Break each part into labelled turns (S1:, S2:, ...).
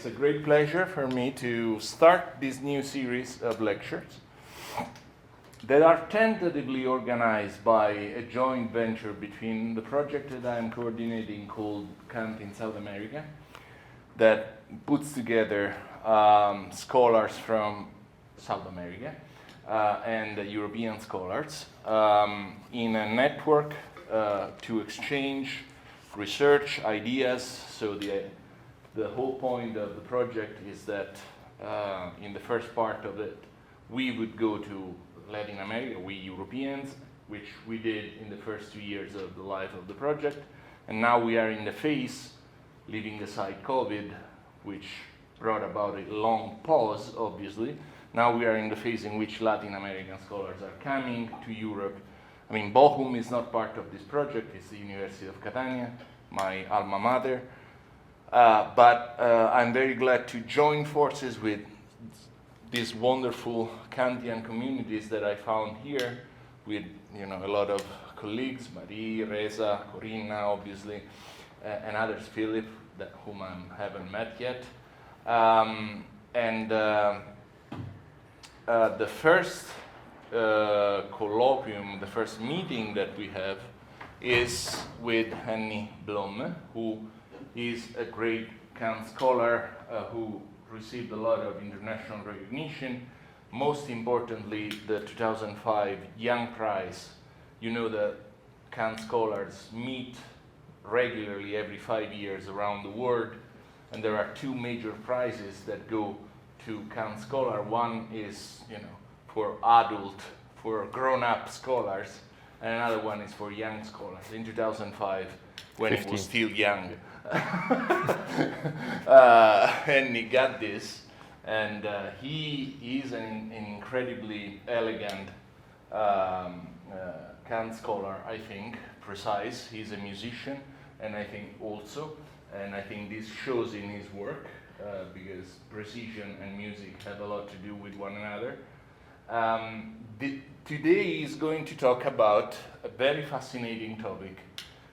S1: it's a great pleasure for me to start this new series of lectures that are tentatively organized by a joint venture between the project that I'm coordinating called Kant in South America, that puts together scholars from South America and European scholars in a network to exchange research ideas. So the whole point of the project is that in the first part of it, we would go to Latin America, we Europeans, which we did in the first 2 years of the life of the project. And now we are in the phase, leaving aside COVID, which brought about a long pause, obviously. Now we are in the phase in which Latin American scholars are coming to Europe. I mean, Bochum is not part of this project, it's the University of Catania, my alma mater. But I'm very glad to join forces with these wonderful Kantian communities that I found here, with a lot of colleagues, Marie, Reza, Corinna, obviously, and others, Philip, whom I haven't met yet. The first colloquium, the first meeting that we have is with Henny Blomme, who is a great Kant scholar who received a lot of international recognition. Most importantly, the 2005 Young Prize. You know that Kant scholars meet regularly every 5 years around the world, and there are two major prizes that go to Kant scholar. One is, for grown-up scholars, and another one is for young scholars. In 2005, when 15. He was still young, and he got this, and he is an incredibly elegant Kant scholar, I think, precise. He's a musician, and I think also, and I think this shows in his work, because precision and music have a lot to do with one another. Today he's going to talk about a very fascinating topic,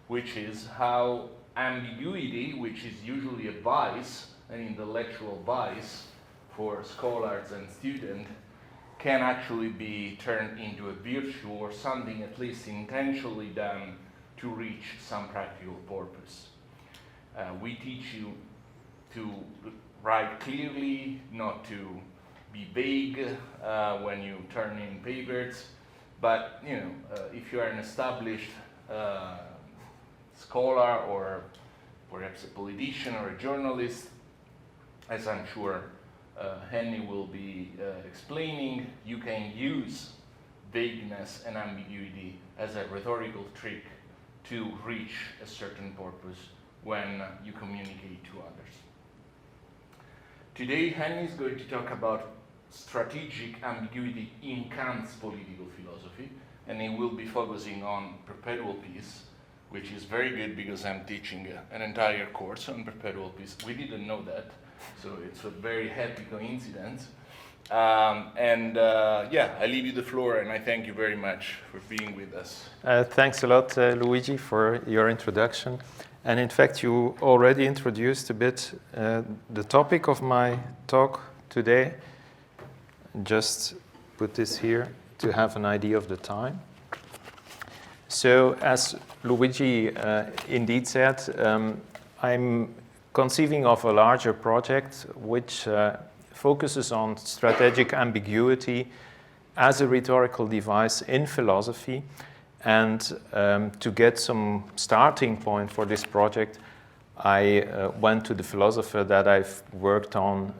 S1: which is how ambiguity, which is usually a vice, an intellectual vice for scholars and students, can actually be turned into a virtue or something at least intentionally done to reach some practical purpose. We teach you to write clearly, not to be vague when you turn in papers, but if you are an established scholar or perhaps a politician or a journalist, as I'm sure Henny will be explaining, you can use vagueness and ambiguity as a rhetorical trick to reach a certain purpose when you communicate to others. Today, Henny is going to talk about strategic ambiguity in Kant's political philosophy, and he will be focusing on perpetual peace, which is very good because I'm teaching an entire course on perpetual peace. We didn't know that, so it's a very happy coincidence. I leave you the floor, and I thank you very much for being with us.
S2: Thanks a lot, Luigi, for your introduction. And in fact, you already introduced a bit the topic of my talk today. Just put this here to have an idea of the time. So, as Luigi indeed said, I'm conceiving of a larger project which focuses on strategic ambiguity as a rhetorical device in philosophy. And to get some starting point for this project, I went to the philosopher that I've worked on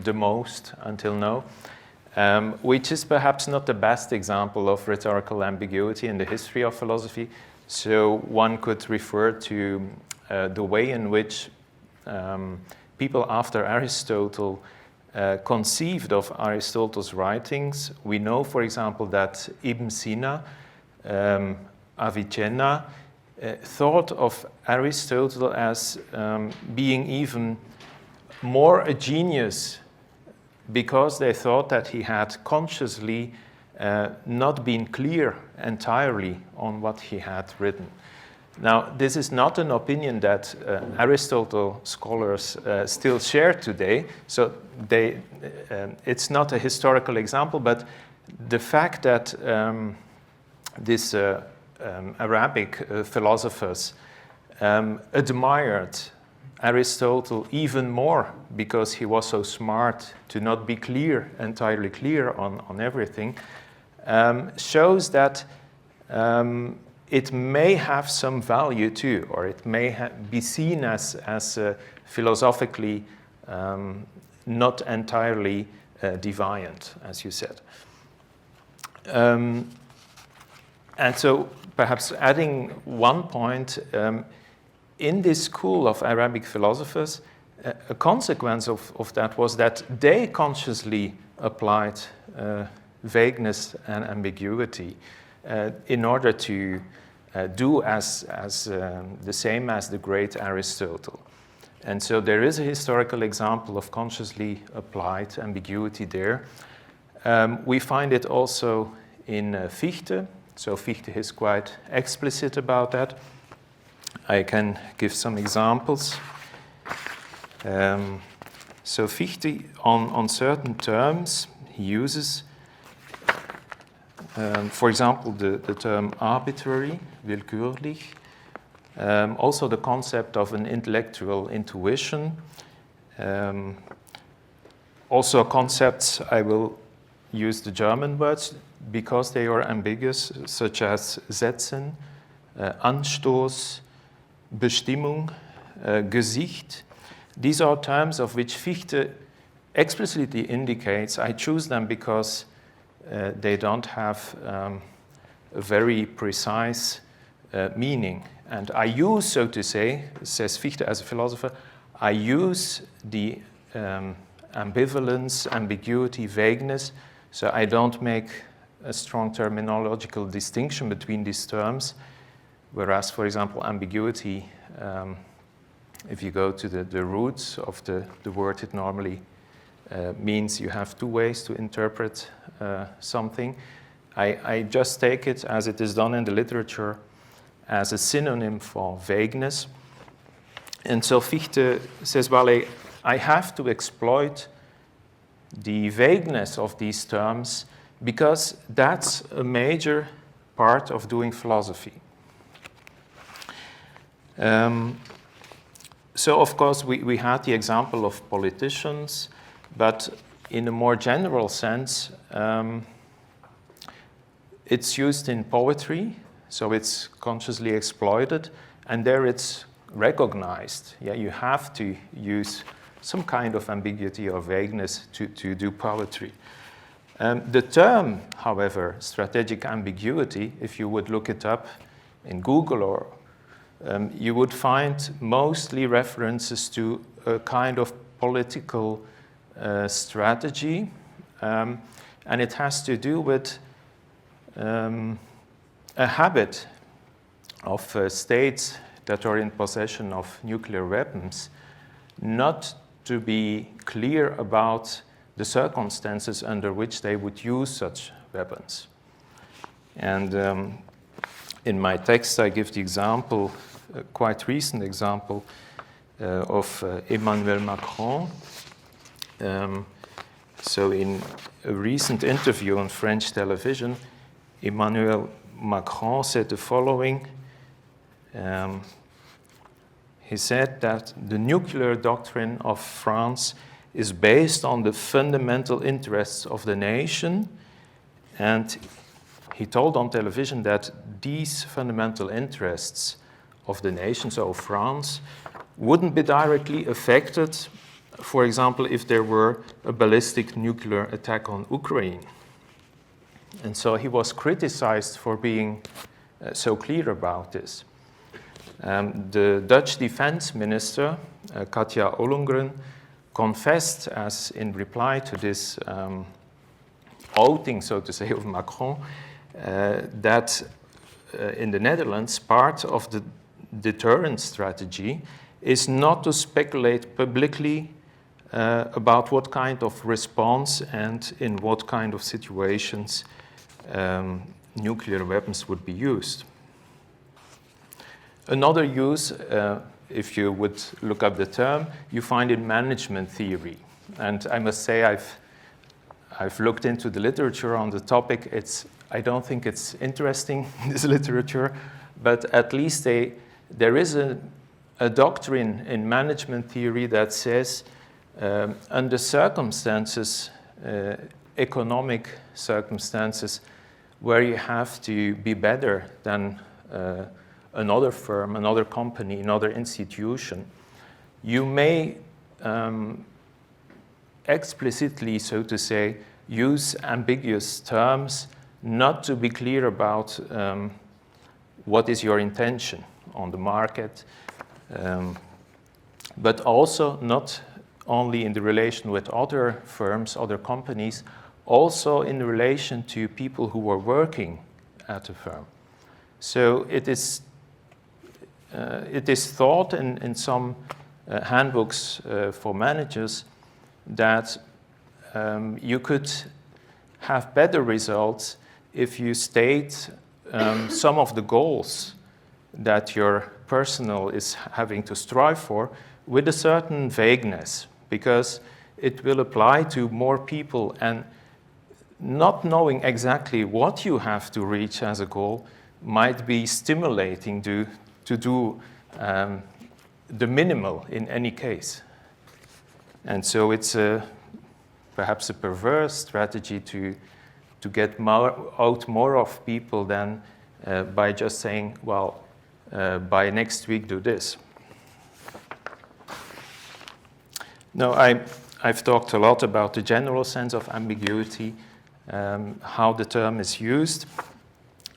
S2: the most until now, which is perhaps not the best example of rhetorical ambiguity in the history of philosophy. So one could refer to the way in which people after Aristotle conceived of Aristotle's writings. We know, for example, that Ibn Sina, Avicenna, thought of Aristotle as being even more a genius because they thought that he had consciously not been clear entirely on what he had written. Now, this is not an opinion that Aristotle scholars still share today, so it's not a historical example, but the fact that these Arabic philosophers admired Aristotle even more because he was so smart to not be entirely clear on everything, shows that it may have some value too, or it may be seen as philosophically not entirely deviant, as you said. And so perhaps adding one point, in this school of Arabic philosophers, a consequence of that was that they consciously applied vagueness and ambiguity in order to do as the same as the great Aristotle. And so there is a historical example of consciously applied ambiguity there. We find it also in Fichte. So Fichte is quite explicit about that. I can give some examples. So Fichte, on certain terms, he uses, for example, the term arbitrary, willkürlich, also the concept of an intellectual intuition, also concepts, I will use the German words because they are ambiguous, such as Setzen, Anstoß, Bestimmung, Gesicht. These are terms of which Fichte explicitly indicates I choose them because they don't have a very precise meaning. And I use, so to say, says Fichte as a philosopher, I use the ambivalence, ambiguity, vagueness, so I don't make a strong terminological distinction between these terms, whereas, for example, ambiguity, if you go to the roots of the word, it normally means you have two ways to interpret something. I just take it, as it is done in the literature, as a synonym for vagueness. And so Fichte says, well, I have to exploit the vagueness of these terms because that's a major part of doing philosophy. So, of course, we had the example of politicians, but in a more general sense, it's used in poetry, so it's consciously exploited, and there it's recognized. Yeah, you have to use some kind of ambiguity or vagueness to do poetry. The term, however, strategic ambiguity, if you would look it up in Google, or you would find mostly references to a kind of political strategy, and it has to do with a habit of states that are in possession of nuclear weapons not to be clear about the circumstances under which they would use such weapons. And in my text, I give the example, a quite recent example, of Emmanuel Macron. So in a recent interview on French television, Emmanuel Macron said the following. He said that the nuclear doctrine of France is based on the fundamental interests of the nation, and he told on television that these fundamental interests of the nation, so France, wouldn't be directly affected, for example, if there were a ballistic nuclear attack on Ukraine. And so he was criticized for being so clear about this. The Dutch defense minister, Katja Ollongren, confessed, as in reply to this outing, so to say, of Macron, that in the Netherlands, part of the deterrence strategy is not to speculate publicly about what kind of response and in what kind of situations nuclear weapons would be used. Another use, if you would look up the term, you find in management theory. And I must say I've looked into the literature on the topic. I don't think it's interesting, this literature, but at least there is a doctrine in management theory that says under circumstances, economic circumstances, where you have to be better than another firm, another company, another institution, you may explicitly, so to say, use ambiguous terms not to be clear about what is your intention on the market, but also not only in the relation with other firms, other companies, also in relation to people who are working at a firm. So it is thought in some handbooks for managers that you could have better results if you state some of the goals that your personnel is having to strive for with a certain vagueness, because it will apply to more people, and not knowing exactly what you have to reach as a goal might be stimulating to do the minimal in any case. And so it's perhaps a perverse strategy to get out more of people than by just saying, well, by next week do this. Now, I've talked a lot about the general sense of ambiguity, how the term is used.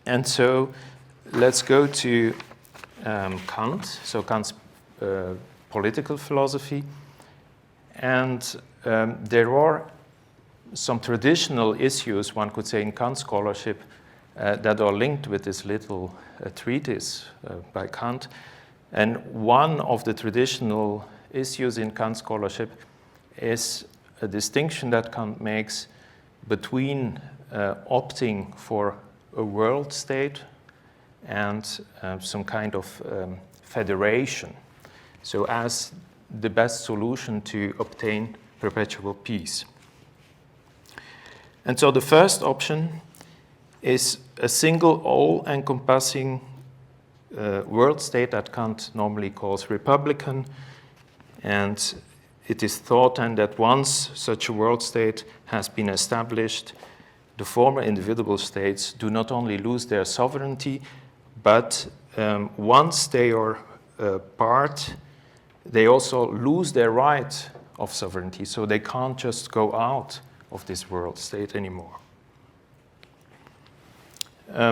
S2: And so let's go to Kant, so Kant's political philosophy. And there are some traditional issues, one could say, in Kant scholarship that are linked with this little treatise by Kant. And one of the traditional issues in Kant scholarship is a distinction that Kant makes between opting for a world state and some kind of federation, so as the best solution to obtain perpetual peace. And so the first option is a single all-encompassing world state that Kant normally calls republican. And it is thought then that once such a world state has been established, the former individual states do not only lose their sovereignty, but once they are part, they also lose their right of sovereignty. So they can't just go out of this world state anymore.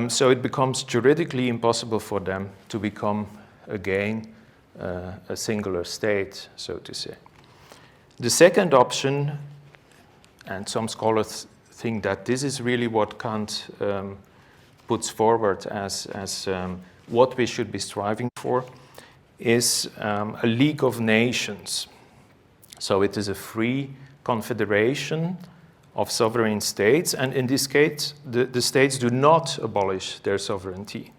S2: So it becomes juridically impossible for them to become again a singular state, so to say. The second option, and some scholars think that this is really what Kant puts forward as what we should be striving for, is a League of Nations. So it is a free confederation of sovereign states, and in this case, the states do not abolish their sovereignty.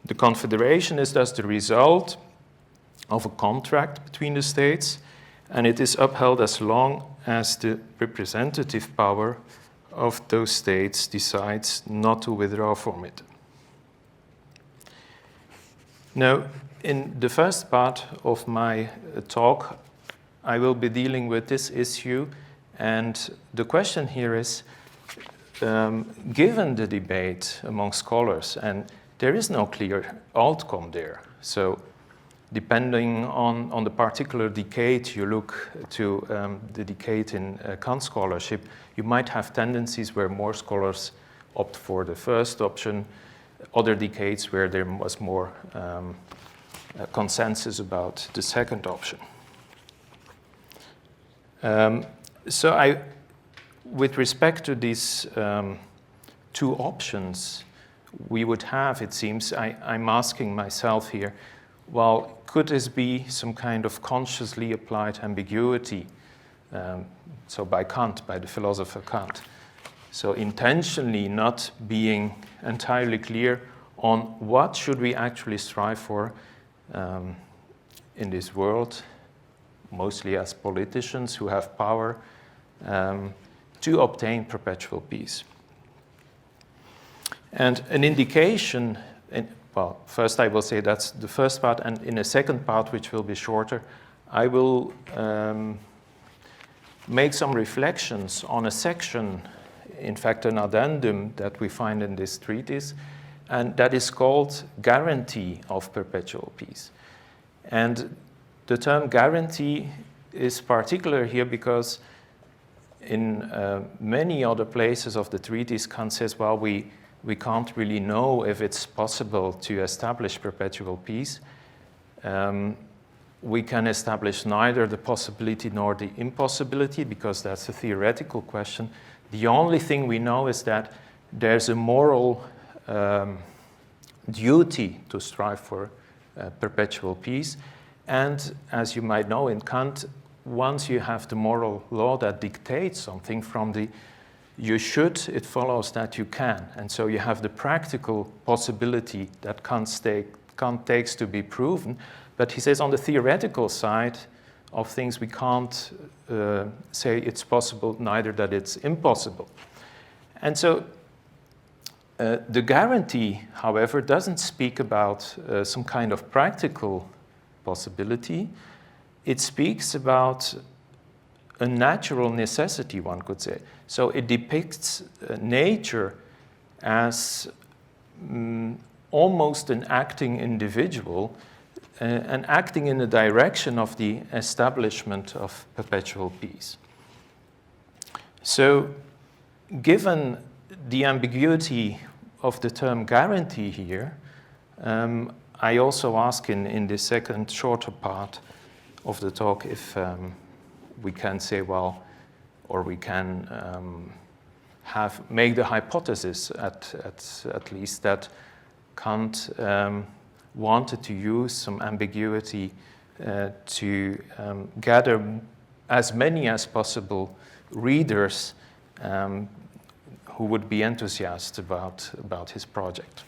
S2: The confederation is thus the result of a contract between the states, and it is upheld as long as the representative power of those states decides not to withdraw from it. Now, in the first part of my talk, I will be dealing with this issue, and the question here is, given the debate among scholars, and there is no clear outcome there, so depending on the particular decade you look to, the decade in Kant scholarship, you might have tendencies where more scholars opt for the first option, other decades where there was more consensus about the second option. So with respect to these two options we would have, it seems, I'm asking myself here, well, could this be some kind of consciously applied ambiguity? So by Kant, by the philosopher Kant. So intentionally not being entirely clear on what should we actually strive for in this world, mostly as politicians who have power, to obtain perpetual peace. And an indication, well, first I will say that's the first part, and in a second part, which will be shorter, I will make some reflections on a section, in fact an addendum that we find in this treatise, and that is called Guarantee of Perpetual Peace. And the term guarantee is particular here because in many other places of the treatise, Kant says, well, we can't really know if it's possible to establish perpetual peace. We can establish neither the possibility nor the impossibility because that's a theoretical question. The only thing we know is that there's a moral duty to strive for perpetual peace. And as you might know in Kant, once you have the moral law that dictates something from the you should, it follows that you can. And so you have the practical possibility that Kant takes to be proven. But he says on the theoretical side of things, we can't say it's possible, neither that it's impossible. And so the guarantee, however, doesn't speak about some kind of practical possibility. It speaks about a natural necessity, one could say. So it depicts nature as almost an acting individual and acting in the direction of the establishment of perpetual peace. So given the ambiguity of the term guarantee here, I also ask in this second shorter part of the talk if we can say, well, or we can make the hypothesis at least that Kant wanted to use some ambiguity to gather as many as possible readers who would be enthusiastic about his project.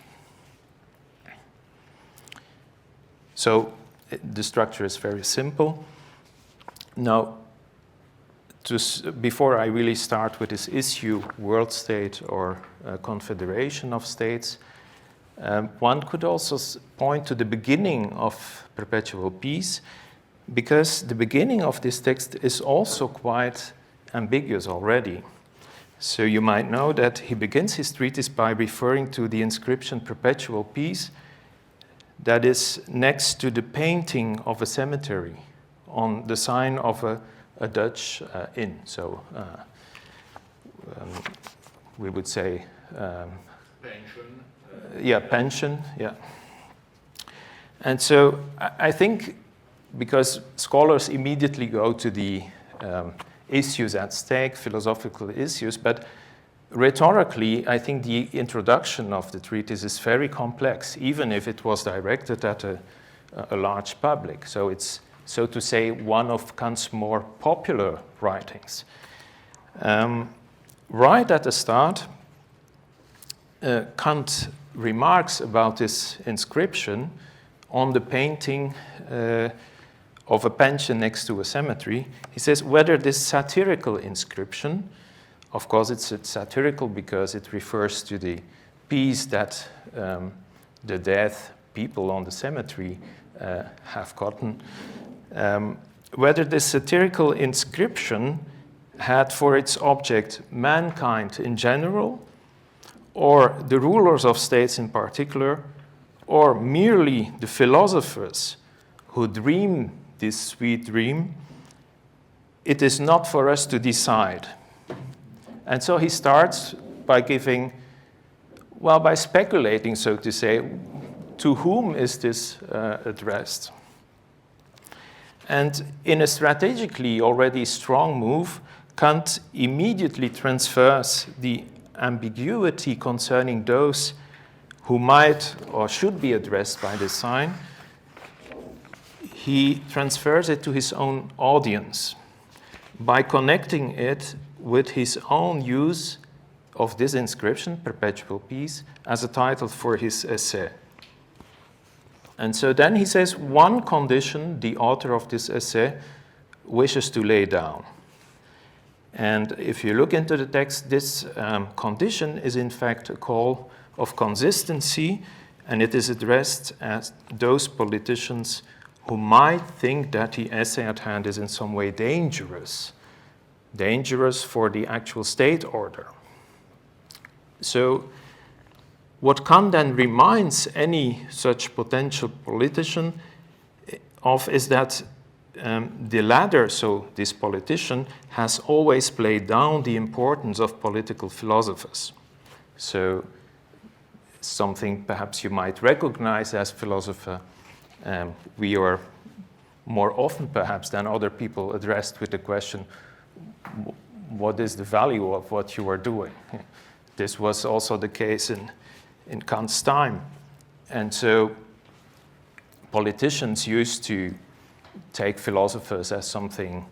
S2: So the structure is very simple. Now, before I really start with this issue, world state or confederation of states, one could also point to the beginning of perpetual peace, because the beginning of this text is also quite ambiguous already. So you might know that he begins his treatise by referring to the inscription perpetual peace that is next to the painting of a cemetery on the sign of a Dutch inn. So we would say
S1: pension.
S2: Yeah, pension, yeah. And so I think because scholars immediately go to the issues at stake, philosophical issues, but rhetorically, I think the introduction of the treatise is very complex, even if it was directed at a large public. So it's, so to say, one of Kant's more popular writings. Right at the start, Kant remarks about this inscription on the painting of a pension next to a cemetery. He says, whether this satirical inscription, of course it's satirical because it refers to the peace that the dead people on the cemetery have gotten, whether this satirical inscription had for its object mankind in general, or the rulers of states in particular, or merely the philosophers who dream this sweet dream, it is not for us to decide. And so he starts by giving, well, by speculating, so to say, to whom is this addressed? And in a strategically already strong move, Kant immediately transfers the ambiguity concerning those who might or should be addressed by this sign. He transfers it to his own audience by connecting it with his own use of this inscription, Perpetual Peace, as a title for his essay. And so then he says, one condition the author of this essay wishes to lay down. And if you look into the text, this condition is in fact a call of consistency, and it is addressed at those politicians who might think that the essay at hand is in some way dangerous for the actual state order. So what Kant then reminds any such potential politician of is that the latter, so this politician, has always played down the importance of political philosophers. So something perhaps you might recognize as philosopher, we are more often perhaps than other people addressed with the question, what is the value of what you are doing? This was also the case in Kant's time. And so politicians used to take philosophers as something,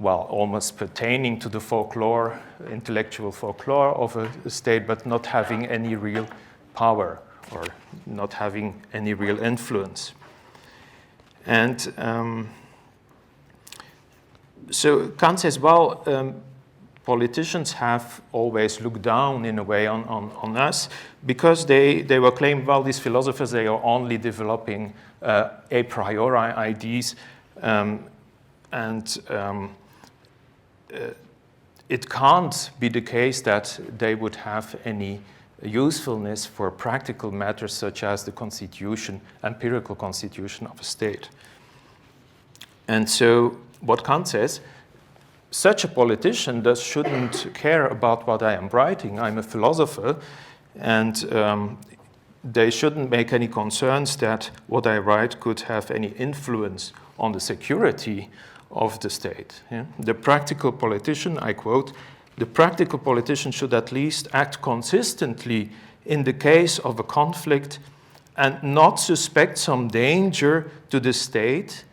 S2: almost pertaining to the folklore, intellectual folklore of a state, but not having any real power or not having any real influence. And so Kant says, politicians have always looked down in a way on us because they were claiming, these philosophers, they are only developing a priori ideas, it can't be the case that they would have any usefulness for practical matters such as the constitution, empirical constitution of a state. And so what Kant says, such a politician shouldn't care about what I am writing. I'm a philosopher, and they shouldn't make any concerns that what I write could have any influence on the security of the state. Yeah? The practical politician, I quote, the practical politician should at least act consistently in the case of a conflict and not suspect some danger to the state.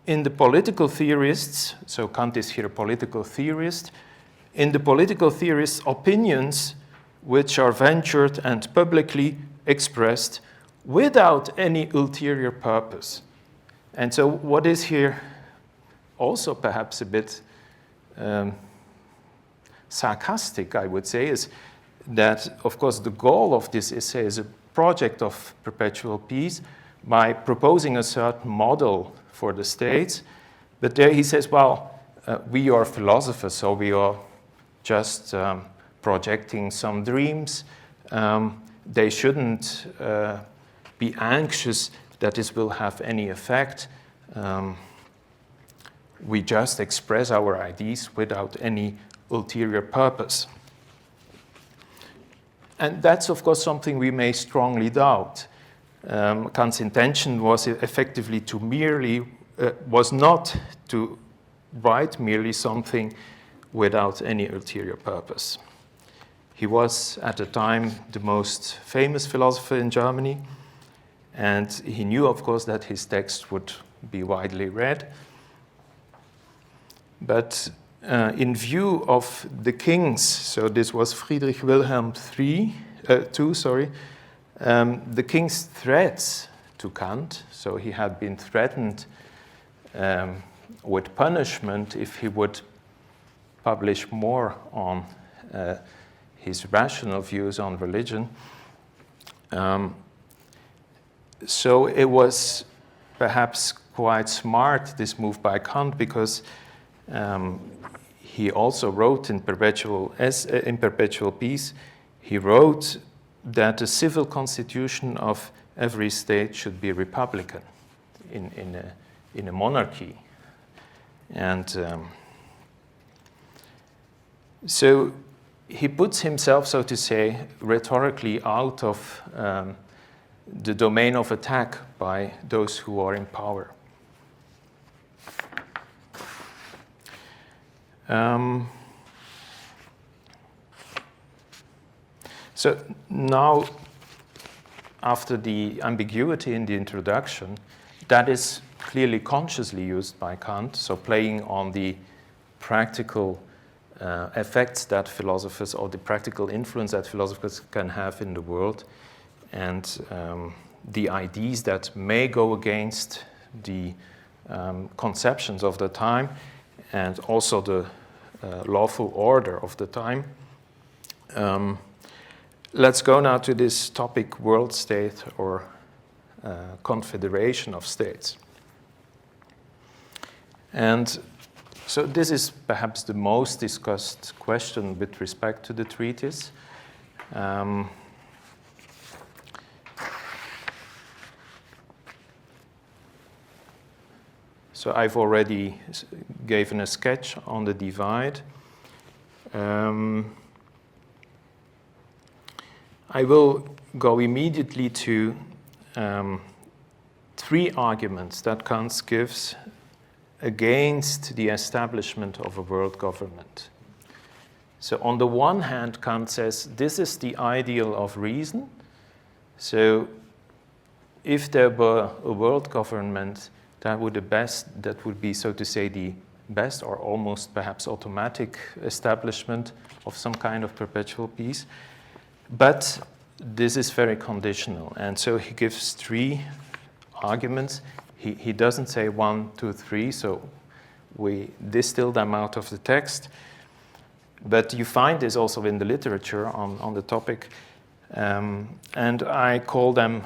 S2: In the political theorists, so Kant is here a political theorist, in the political theorists' opinions, which are ventured and publicly expressed without any ulterior purpose. And so what is here also perhaps a bit sarcastic, I would say, is that, of course, the goal of this essay is a project of perpetual peace by proposing a certain model for the states. But there he says, we are philosophers, so we are just projecting some dreams. They shouldn't be anxious that this will have any effect. We just express our ideas without any ulterior purpose. And that's, of course, something we may strongly doubt. Kant's intention was effectively to was not to write merely something without any ulterior purpose. He was, at the time, the most famous philosopher in Germany, and he knew, of course, that his text would be widely read. But in view of the kings, so this was Friedrich Wilhelm II, the king's threats to Kant, so he had been threatened with punishment if he would publish more on his rational views on religion. So it was perhaps quite smart, this move by Kant, because he also wrote in Perpetual Peace, he wrote that the civil constitution of every state should be republican in a monarchy. And so he puts himself, so to say, rhetorically out of the domain of attack by those who are in power. So now, after the ambiguity in the introduction, that is clearly consciously used by Kant, so playing on the practical effects that philosophers, or the practical influence that philosophers can have in the world, and the ideas that may go against the conceptions of the time, and also the lawful order of the time. Let's go now to this topic, world state or confederation of states. And so this is perhaps the most discussed question with respect to the treatise. So I've already given a sketch on the divide. I will go immediately to three arguments that Kant gives against the establishment of a world government. So on the one hand, Kant says this is the ideal of reason. So if there were a world government, that would be, so to say, the best or almost perhaps automatic establishment of some kind of perpetual peace. But this is very conditional. And so he gives three arguments. He doesn't say 1, 2, 3, so we distill them out of the text. But you find this also in the literature on the topic. And I call them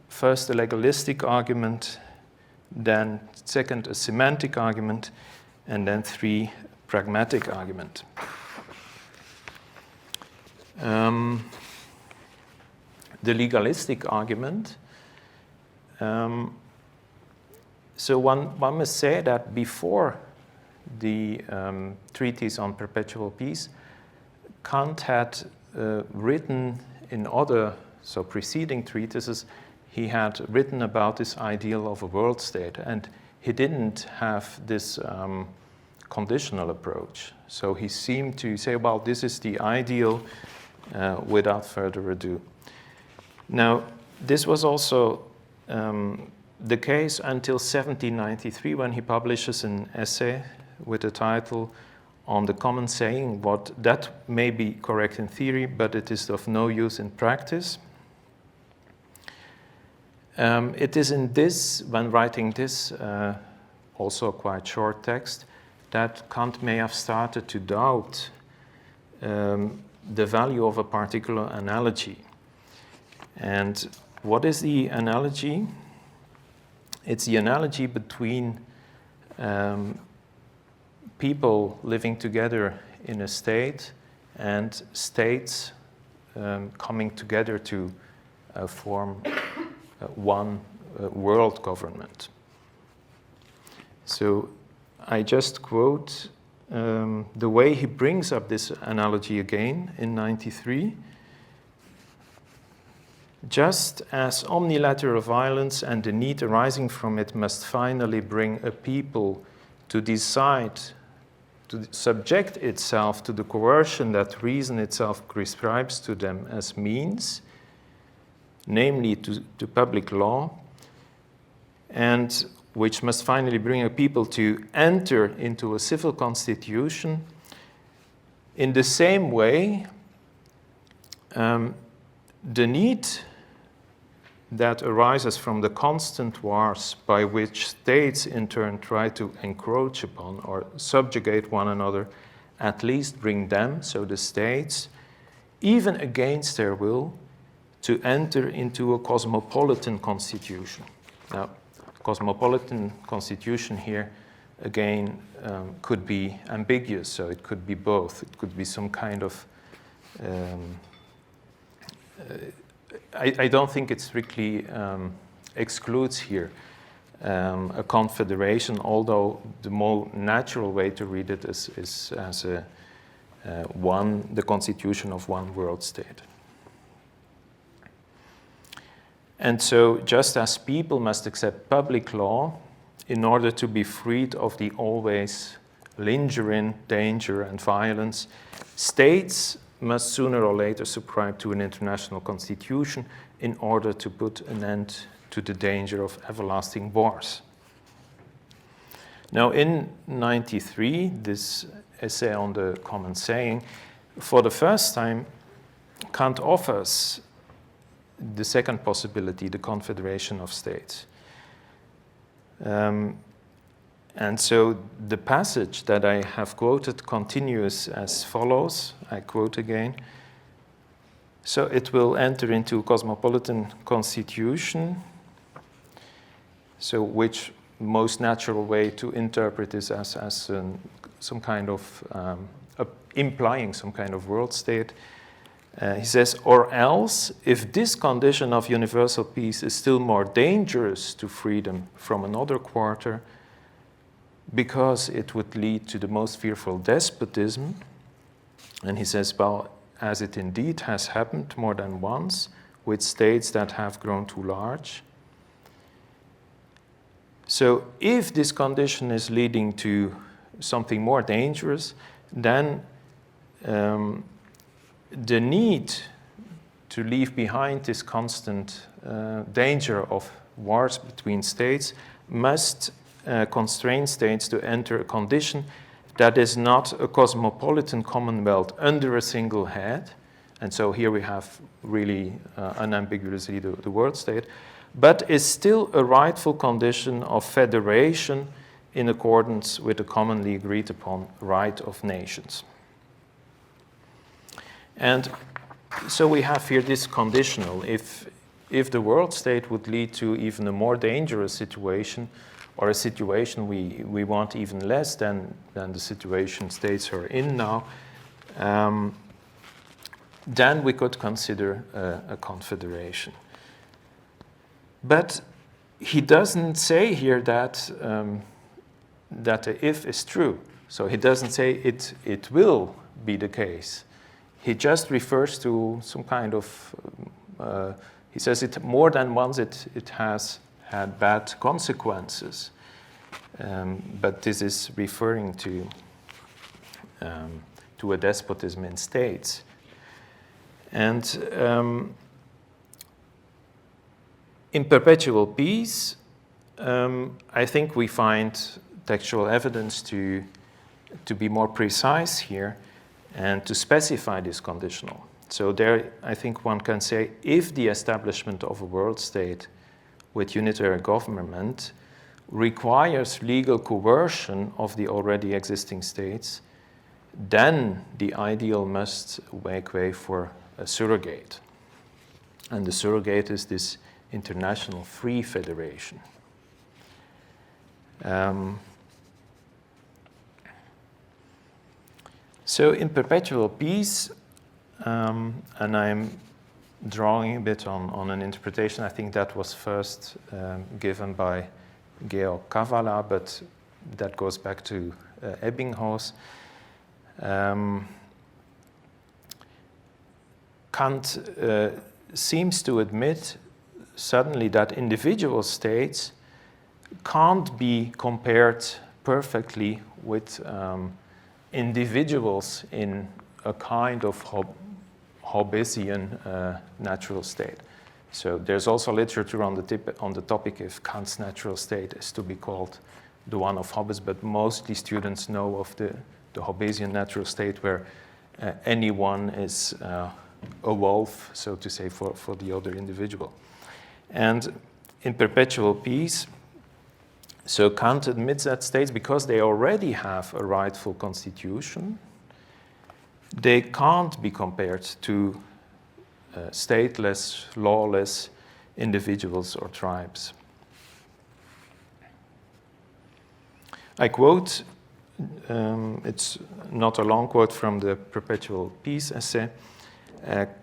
S2: first a legalistic argument, then second a semantic argument, and then 3 pragmatic argument. The legalistic argument. So one must say that before the treatise on perpetual peace, Kant had written in other, so preceding treatises, he had written about this ideal of a world state, and he didn't have this conditional approach. So he seemed to say, well, this is the ideal without further ado. Now, this was also the case until 1793, when he publishes an essay with the title On the Common Saying. What that may be correct in theory, but it is of no use in practice. It is in this, when writing this, also a quite short text, that Kant may have started to doubt the value of a particular analogy. And what is the analogy? It's the analogy between people living together in a state and states coming together to form one world government. So I just quote the way he brings up this analogy again in 93. Just as omnilateral violence and the need arising from it must finally bring a people to decide to subject itself to the coercion that reason itself prescribes to them as means, namely to public law, and which must finally bring a people to enter into a civil constitution, in the same way, the need that arises from the constant wars by which states in turn try to encroach upon or subjugate one another, at least bring them, so the states, even against their will, to enter into a cosmopolitan constitution. Now, cosmopolitan constitution here, again, could be ambiguous, so it could be both. It could be some kind of I don't think it strictly excludes here a confederation, although the more natural way to read it is as the constitution of one world state. And so just as people must accept public law in order to be freed of the always lingering danger and violence, states must sooner or later subscribe to an international constitution in order to put an end to the danger of everlasting wars. Now, in 93, this essay on the common saying, for the first time, Kant offers the second possibility, the confederation of states. And so the passage that I have quoted continues as follows. I quote again. So it will enter into a cosmopolitan constitution, so which most natural way to interpret is as some kind of, implying some kind of world state. He says, or else, if this condition of universal peace is still more dangerous to freedom from another quarter, because it would lead to the most fearful despotism, and he says, well, as it indeed has happened more than once with states that have grown too large. So if this condition is leading to something more dangerous, then the need to leave behind this constant danger of wars between states must constrain states to enter a condition that is not a cosmopolitan commonwealth under a single head. And so here we have really unambiguously the world state, but is still a rightful condition of federation in accordance with the commonly agreed upon right of nations. And so we have here this conditional. If the world state would lead to even a more dangerous situation, or a situation we want even less than the situation states are in now, then we could consider a confederation. But he doesn't say here that the if is true. So he doesn't say it will be the case. He just refers to some kind of, he says it more than once it has had bad consequences. But this is referring to a despotism in states. And in perpetual peace, I think we find textual evidence to be more precise here and to specify this conditional. So there, I think one can say, if the establishment of a world state with unitary government requires legal coercion of the already existing states, then the ideal must make way for a surrogate. And the surrogate is this international free federation. So in perpetual peace, and I'm drawing a bit on an interpretation, I think that was first given by Georg Kavala, but that goes back to Ebbinghaus. Kant seems to admit suddenly that individual states can't be compared perfectly with individuals in a kind of Hobbesian natural state. So there's also literature on the topic if Kant's natural state is to be called the one of Hobbes, but mostly students know of the Hobbesian natural state where anyone is a wolf, so to say, for the other individual. And in perpetual peace, so Kant admits that states, because they already have a rightful constitution, they can't be compared to stateless, lawless individuals or tribes. I quote, it's not a long quote from the Perpetual Peace essay.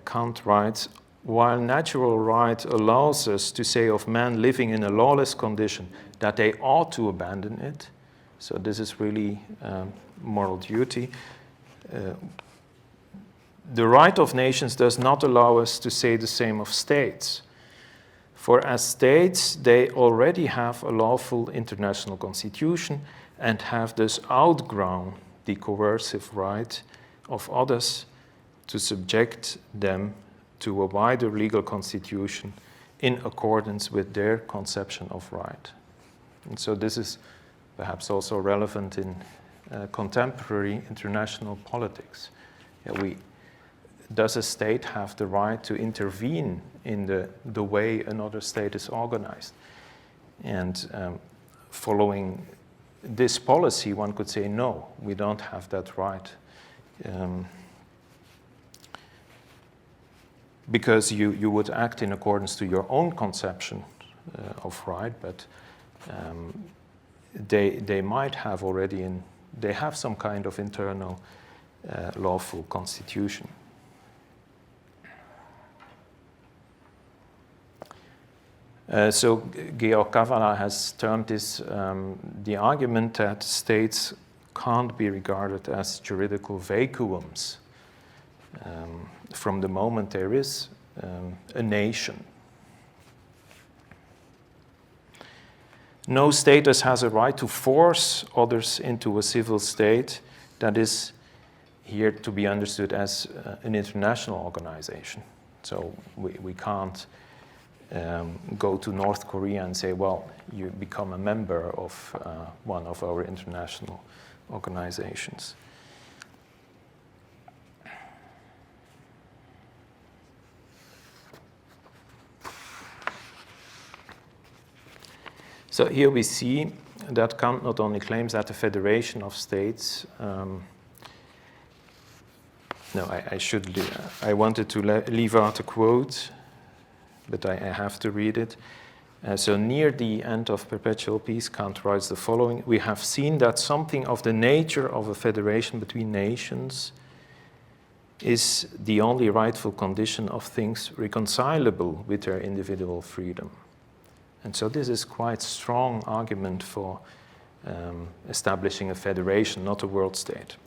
S2: Kant writes, while natural right allows us to say of man living in a lawless condition that they ought to abandon it, so this is really moral duty, the right of nations does not allow us to say the same of states. For as states, they already have a lawful international constitution and have thus outgrown the coercive right of others to subject them to a wider legal constitution in accordance with their conception of right. And so this is perhaps also relevant in contemporary international politics. Does a state have the right to intervene in the way another state is organized? And following this policy, one could say, no, we don't have that right. Because you would act in accordance to your own conception of right, but they might have already, they have some kind of internal lawful constitution. So Georg Cavalla has termed this the argument that states can't be regarded as juridical vacuums from the moment there is a nation. No status has a right to force others into a civil state that is here to be understood as an international organization. So we can't go to North Korea and say, well, you become a member of one of our international organizations. So here we see that Kant not only claims that the federation of states, I wanted to leave out a quote, but I have to read it. So near the end of Perpetual Peace, Kant writes the following: we have seen that something of the nature of a federation between nations is the only rightful condition of things reconcilable with their individual freedom. And so this is quite strong argument for establishing a federation, not a world state.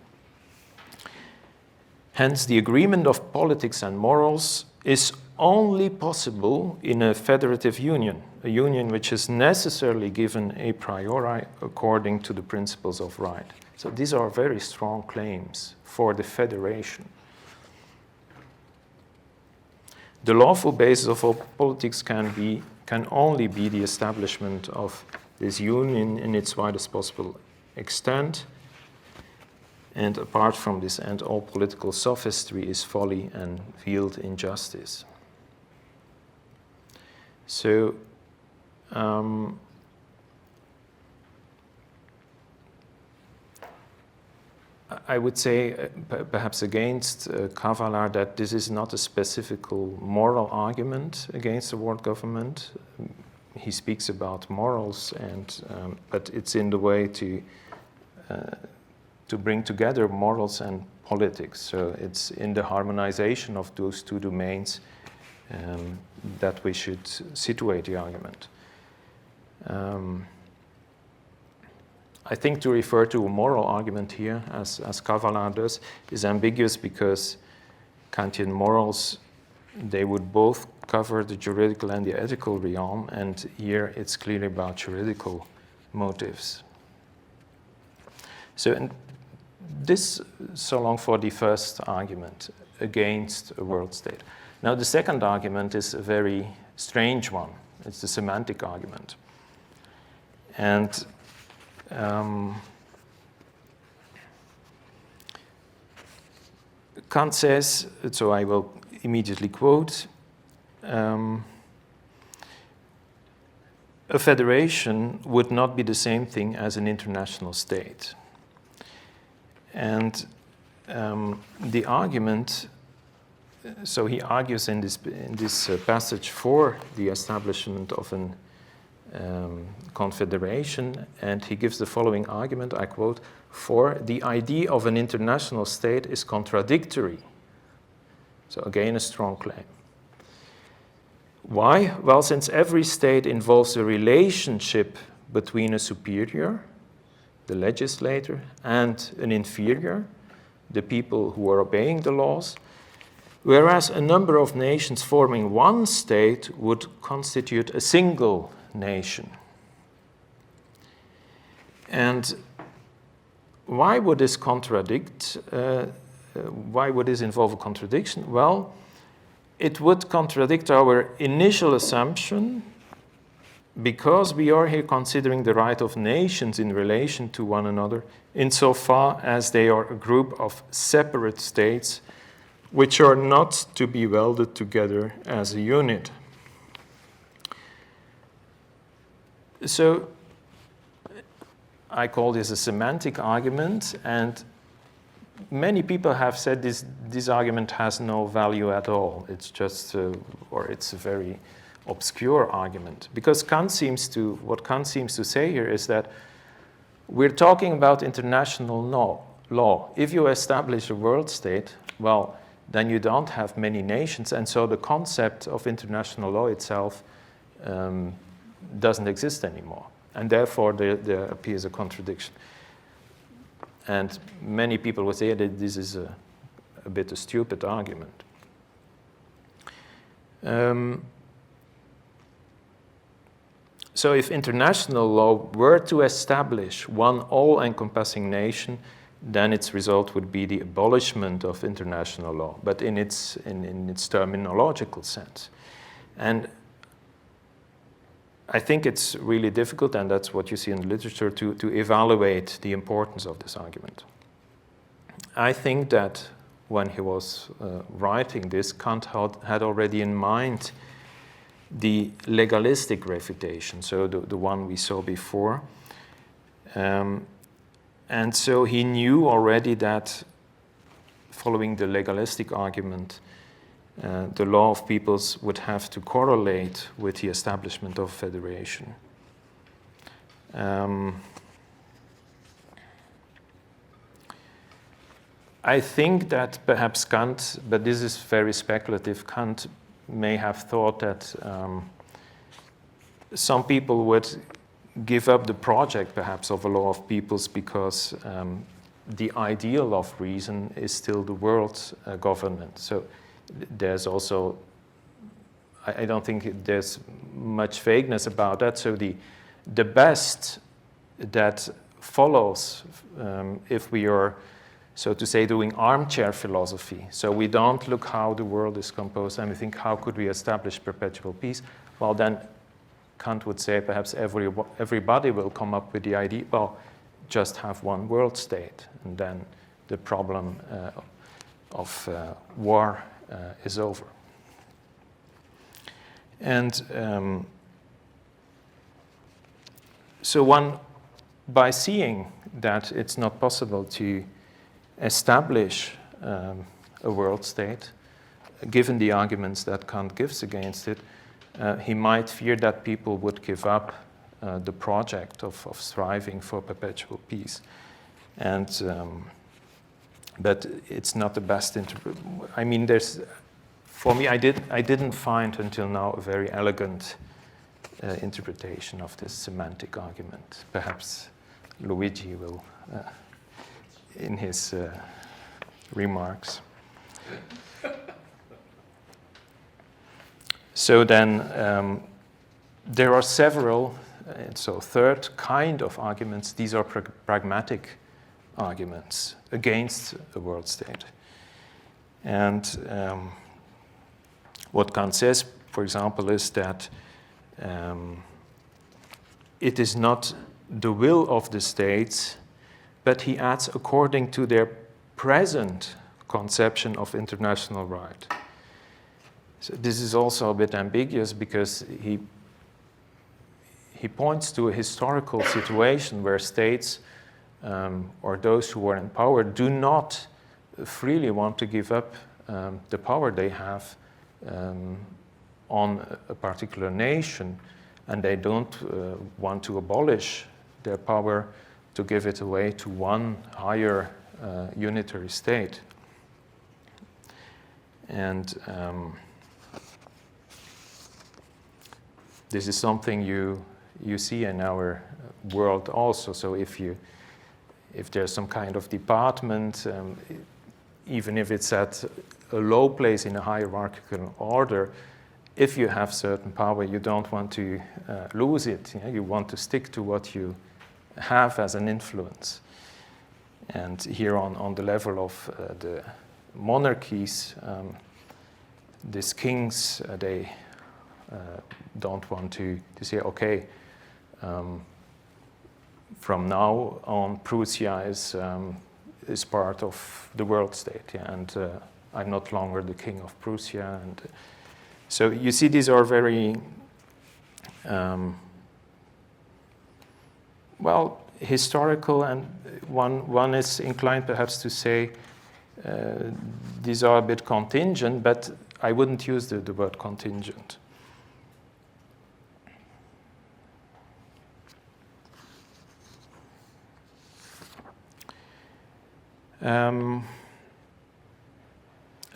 S2: Hence, the agreement of politics and morals is only possible in a federative union, a union which is necessarily given a priori according to the principles of right. So these are very strong claims for the federation. The lawful basis of all politics can only be the establishment of this union in its widest possible extent. And apart from this end, all political sophistry is folly and veiled injustice. So, I would say, perhaps against Cavalla, that this is not a specific moral argument against the world government. He speaks about morals, but it's in the way to bring together morals and politics. So it's in the harmonization of those two domains that we should situate the argument. I think to refer to a moral argument here, as Cavalla does, is ambiguous because Kantian morals, they would both cover the juridical and the ethical realm, and here it's clearly about juridical motives. So long for the first argument against a world state. Now the second argument is a very strange one. It's the semantic argument. And Kant says, so I will immediately quote, a federation would not be the same thing as an international state. And the argument, so he argues in this passage for the establishment of an confederation, and he gives the following argument, I quote, "For the idea of an international state is contradictory." So again, a strong claim. Why? Well, since every state involves a relationship between a superior, the legislator, and an inferior, the people who are obeying the laws, whereas a number of nations forming one state would constitute a single nation. And why would this contradict? Why would this involve a contradiction? Well, it would contradict our initial assumption because we are here considering the right of nations in relation to one another, insofar as they are a group of separate states which are not to be welded together as a unit. So I call this a semantic argument, and many people have said this argument has no value at all. It's just, or it's a very obscure argument. Because what Kant seems to say here is that we're talking about international law. If you establish a world state, well, then you don't have many nations, and so the concept of international law itself doesn't exist anymore. And therefore, there appears a contradiction. And many people would say that this is a bit a stupid argument. So if international law were to establish one all-encompassing nation, then its result would be the abolishment of international law, but in its terminological sense. And I think it's really difficult, and that's what you see in the literature, to evaluate the importance of this argument. I think that when he was writing this, Kant had already in mind the legalistic refutation, so the one we saw before. And so he knew already that following the legalistic argument, the law of peoples would have to correlate with the establishment of federation. I think that perhaps Kant, but this is very speculative, Kant may have thought that some people would give up the project perhaps of a law of peoples because the ideal of reason is still the world government. So there's also, I don't think there's much vagueness about that. So the best that follows if we are, so to say, doing armchair philosophy. So we don't look how the world is composed and we think, how could we establish perpetual peace? Well, then Kant would say perhaps everybody will come up with the idea, well, just have one world state, and then the problem of war is over. And so by seeing that it's not possible to establish a world state, given the arguments that Kant gives against it, he might fear that people would give up the project of striving for perpetual peace. And but it's not the best I mean, for me, I didn't find until now a very elegant interpretation of this semantic argument. Perhaps Luigi will, in his remarks. So then there are several, so third kind of arguments. These are pragmatic arguments against a world state. And what Kant says, for example, is that it is not the will of the states, but he adds according to their present conception of international right. So this is also a bit ambiguous because he points to a historical situation where states or those who are in power do not freely want to give up the power they have on a particular nation, and they don't want to abolish their power to give it away to one higher unitary state. And this is something you see in our world also. So if there's some kind of department, even if it's at a low place in a hierarchical order, if you have certain power, you don't want to lose it. You want to stick to what you have as an influence. And here on the level of the monarchies, these kings, they don't want to say, okay, from now on, Prussia is part of the world state, yeah, and I'm not longer the king of Prussia. And so you see, these are very, well, historical, and one is inclined perhaps to say these are a bit contingent, but I wouldn't use the word contingent.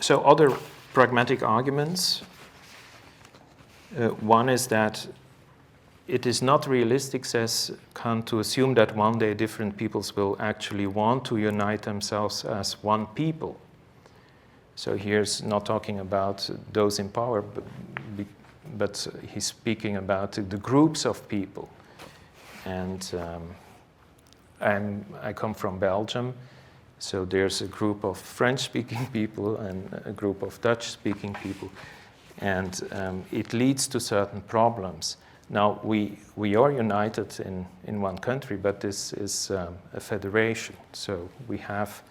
S2: So other pragmatic arguments. One is that it is not realistic, says Kant, to assume that one day different peoples will actually want to unite themselves as one people. So here's not talking about those in power, but he's speaking about the groups of people. And I come from Belgium. So there's a group of French-speaking people and a group of Dutch-speaking people. And it leads to certain problems. Now, we are united in one country, but this is a federation. So we have,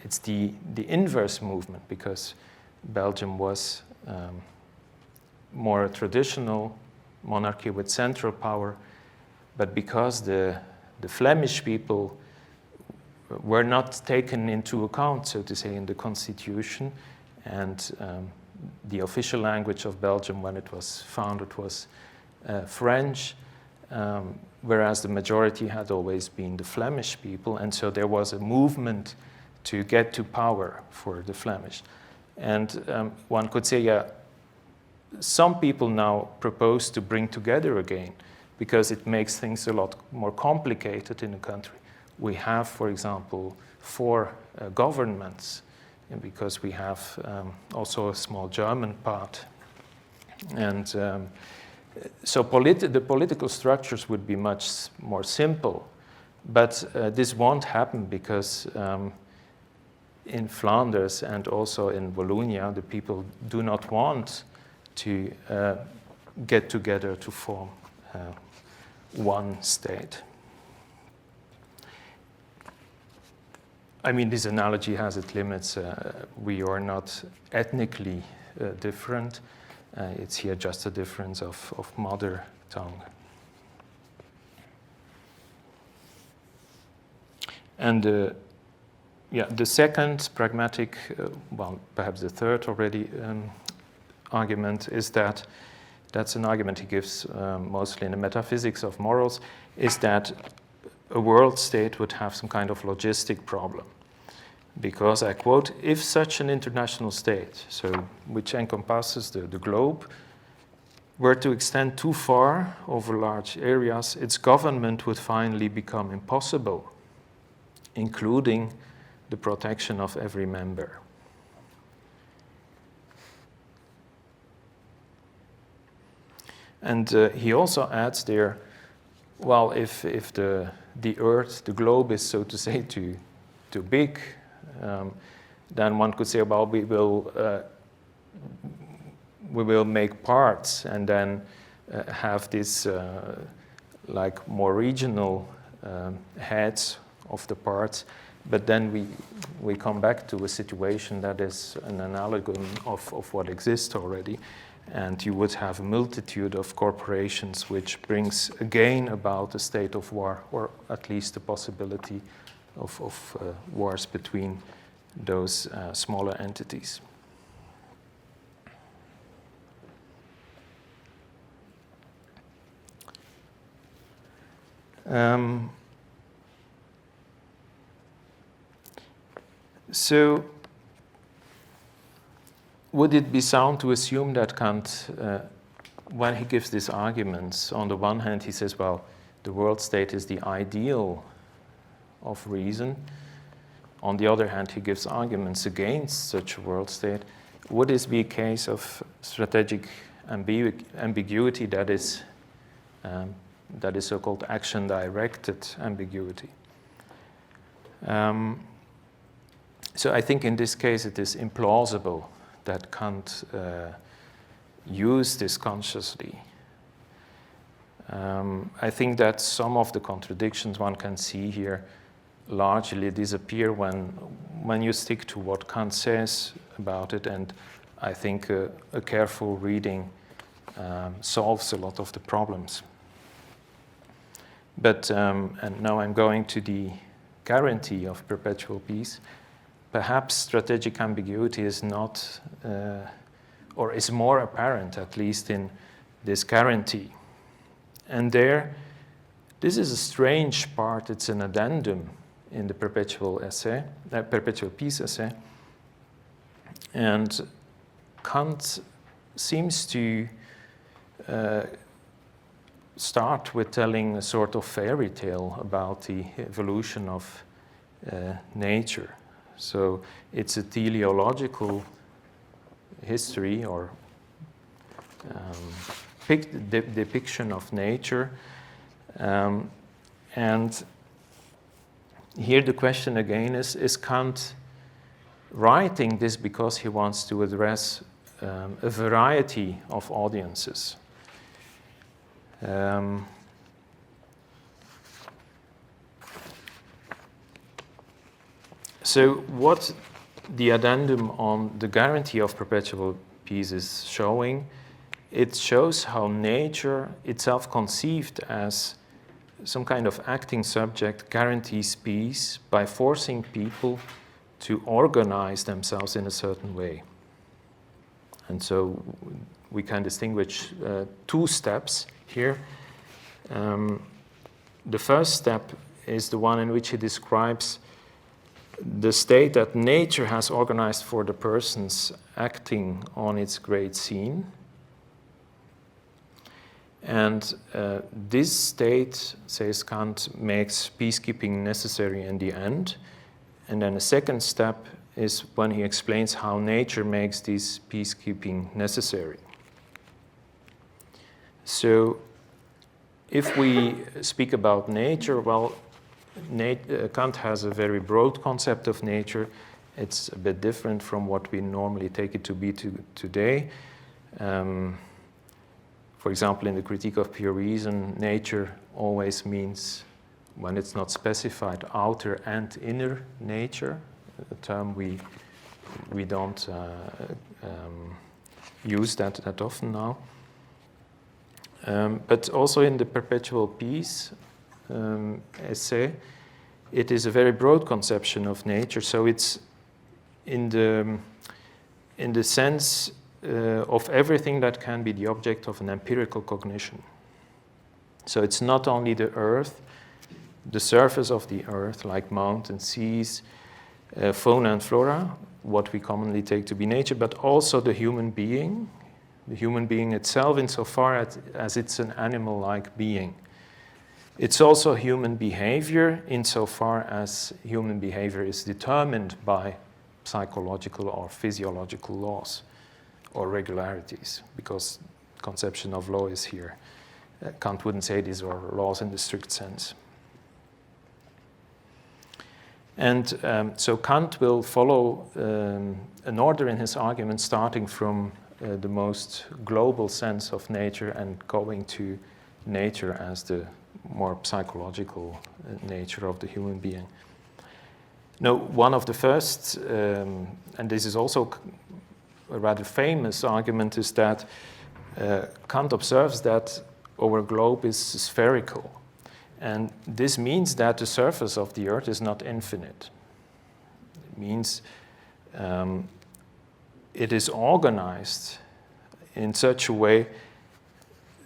S2: it's the inverse movement, because Belgium was more a traditional monarchy with central power, but because the Flemish people were not taken into account, so to say, in the constitution, and the official language of Belgium when it was founded was French, whereas the majority had always been the Flemish people, and so there was a movement to get to power for the Flemish. And one could say, yeah, some people now propose to bring together again, because it makes things a lot more complicated in the country. We have, for example, 4 governments, and because we have also a small German part. And so the political structures would be much more simple. But this won't happen because in Flanders and also in Wallonia, the people do not want to get together to form one state. I mean, this analogy has its limits. We are not ethnically different. It's here just a difference of mother tongue. And the second pragmatic, well, perhaps the third already argument is that's an argument he gives mostly in the metaphysics of morals, is that a world state would have some kind of logistic problem. Because, I quote, if such an international state, so which encompasses the globe, were to extend too far over large areas, its government would finally become impossible, including the protection of every member. And he also adds there, well, if the Earth, the globe, is, so to say, too big, then one could say, well, we will make parts and then have this like more regional heads of the parts. But then we come back to a situation that is an analogon of what exists already. And you would have a multitude of corporations, which brings again about a state of war, or at least the possibility of wars between those smaller entities. So, would it be sound to assume that Kant, when he gives these arguments, on the one hand he says, well, the world state is the ideal of reason. On the other hand, he gives arguments against such a world state. Would this be a case of strategic ambiguity that is so-called action-directed ambiguity? So I think in this case it is implausible that Kant use this consciously. I think that some of the contradictions one can see here largely disappear when you stick to what Kant says about it, and I think a careful reading solves a lot of the problems. But, and now I'm going to the guarantee of perpetual peace. Perhaps strategic ambiguity is not, or is more apparent, at least in this guarantee. And there, this is a strange part, it's an addendum in the perpetual peace essay. And Kant seems to start with telling a sort of fairy tale about the evolution of nature. So it's a teleological history or depiction of nature. And here the question again is Kant writing this because he wants to address a variety of audiences? So what the addendum on the guarantee of perpetual peace is showing, it shows how nature itself conceived as some kind of acting subject guarantees peace by forcing people to organize themselves in a certain way. And so we can distinguish two steps here. The first step is the one in which he describes the state that nature has organized for the persons acting on its great scene. And this state, says Kant, makes peacekeeping necessary in the end. And then the second step is when he explains how nature makes this peacekeeping necessary. So if we speak about nature, well, Kant has a very broad concept of nature. It's a bit different from what we normally take it to be today. For example, in the Critique of Pure Reason, nature always means, when it's not specified, outer and inner nature, a term we don't use that often now. But also in the Perpetual Peace essay, it is a very broad conception of nature. So it's in the sense of everything that can be the object of an empirical cognition. So it's not only the earth, the surface of the earth, like mountains, seas, fauna and flora, what we commonly take to be nature, but also the human being itself insofar as it's an animal-like being. It's also human behavior insofar as human behavior is determined by psychological or physiological laws or regularities, because conception of law is here. Kant wouldn't say these are laws in the strict sense. And so Kant will follow an order in his argument starting from the most global sense of nature and going to nature as the more psychological nature of the human being. Now, one of the first, and this is also a rather famous argument, is that Kant observes that our globe is spherical. And this means that the surface of the Earth is not infinite. It means it is organized in such a way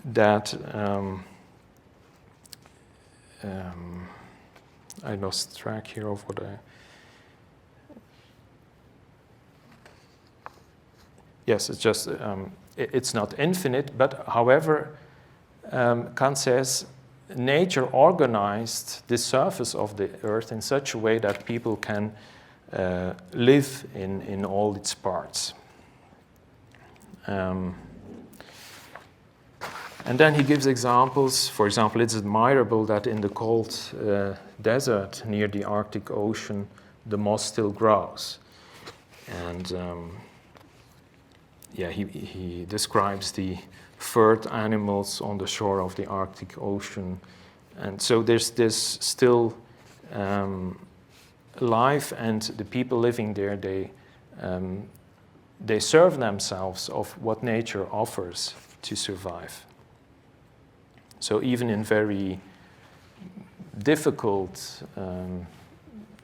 S2: that I lost track here of what I... Yes, it's just, it's not infinite, but however, Kant says nature organized the surface of the earth in such a way that people can live in all its parts. And then he gives examples. For example, it's admirable that in the cold desert near the Arctic Ocean, the moss still grows. And he describes the furred animals on the shore of the Arctic Ocean. And so there's this still life, and the people living there, they serve themselves of what nature offers to survive. So even in very difficult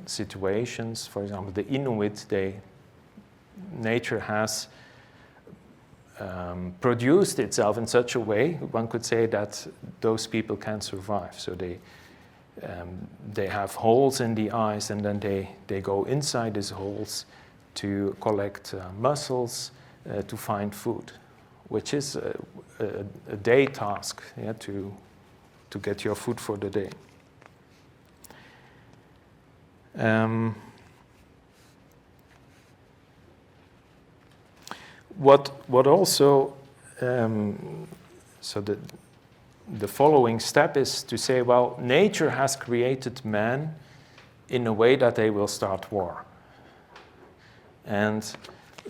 S2: situations, for example, the Inuit, nature has produced itself in such a way, one could say, that those people can survive. So they have holes in the ice, and then they go inside these holes to collect mussels to find food, which is a day task, to get your food for the day. What also, so the following step is to say, well, nature has created man in a way that they will start war. And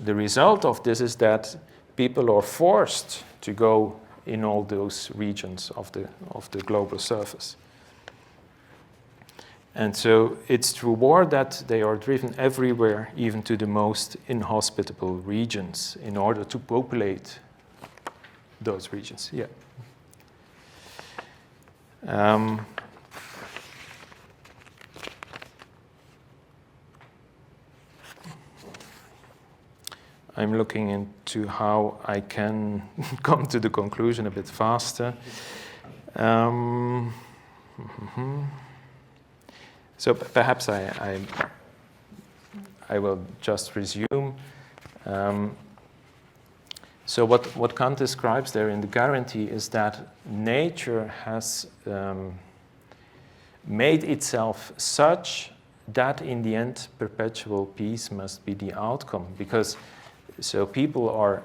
S2: the result of this is that people are forced to go in all those regions of the global surface. And so it's through war that they are driven everywhere, even to the most inhospitable regions, in order to populate those regions. Yeah. I'm looking into how I can come to the conclusion a bit faster. So perhaps I will just resume. So what Kant describes there in the guarantee is that nature has made itself such that in the end perpetual peace must be the outcome, because so people are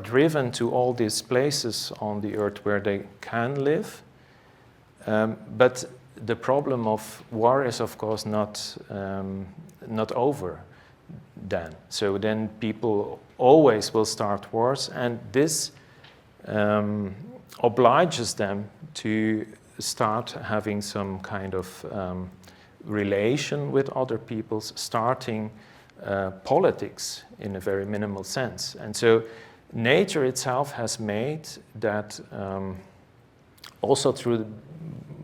S2: driven to all these places on the earth where they can live, but the problem of war is, of course, not over then. So then people always will start wars, and this obliges them to start having some kind of relation with other peoples, starting politics in a very minimal sense. And so nature itself has made that also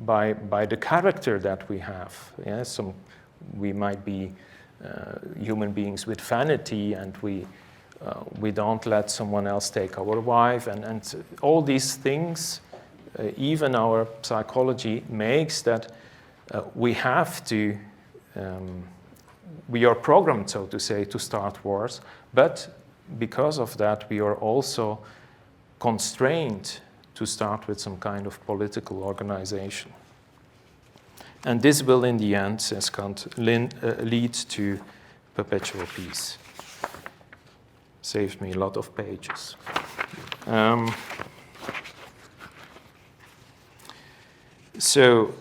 S2: by the character that we have. Yeah? We might be human beings with vanity, and we don't let someone else take our wife, and all these things, even our psychology makes that we have to, we are programmed, so to say, to start wars, but because of that we are also constrained to start with some kind of political organization. And this will, in the end, says Kant, lead to perpetual peace. Saved me a lot of pages. So,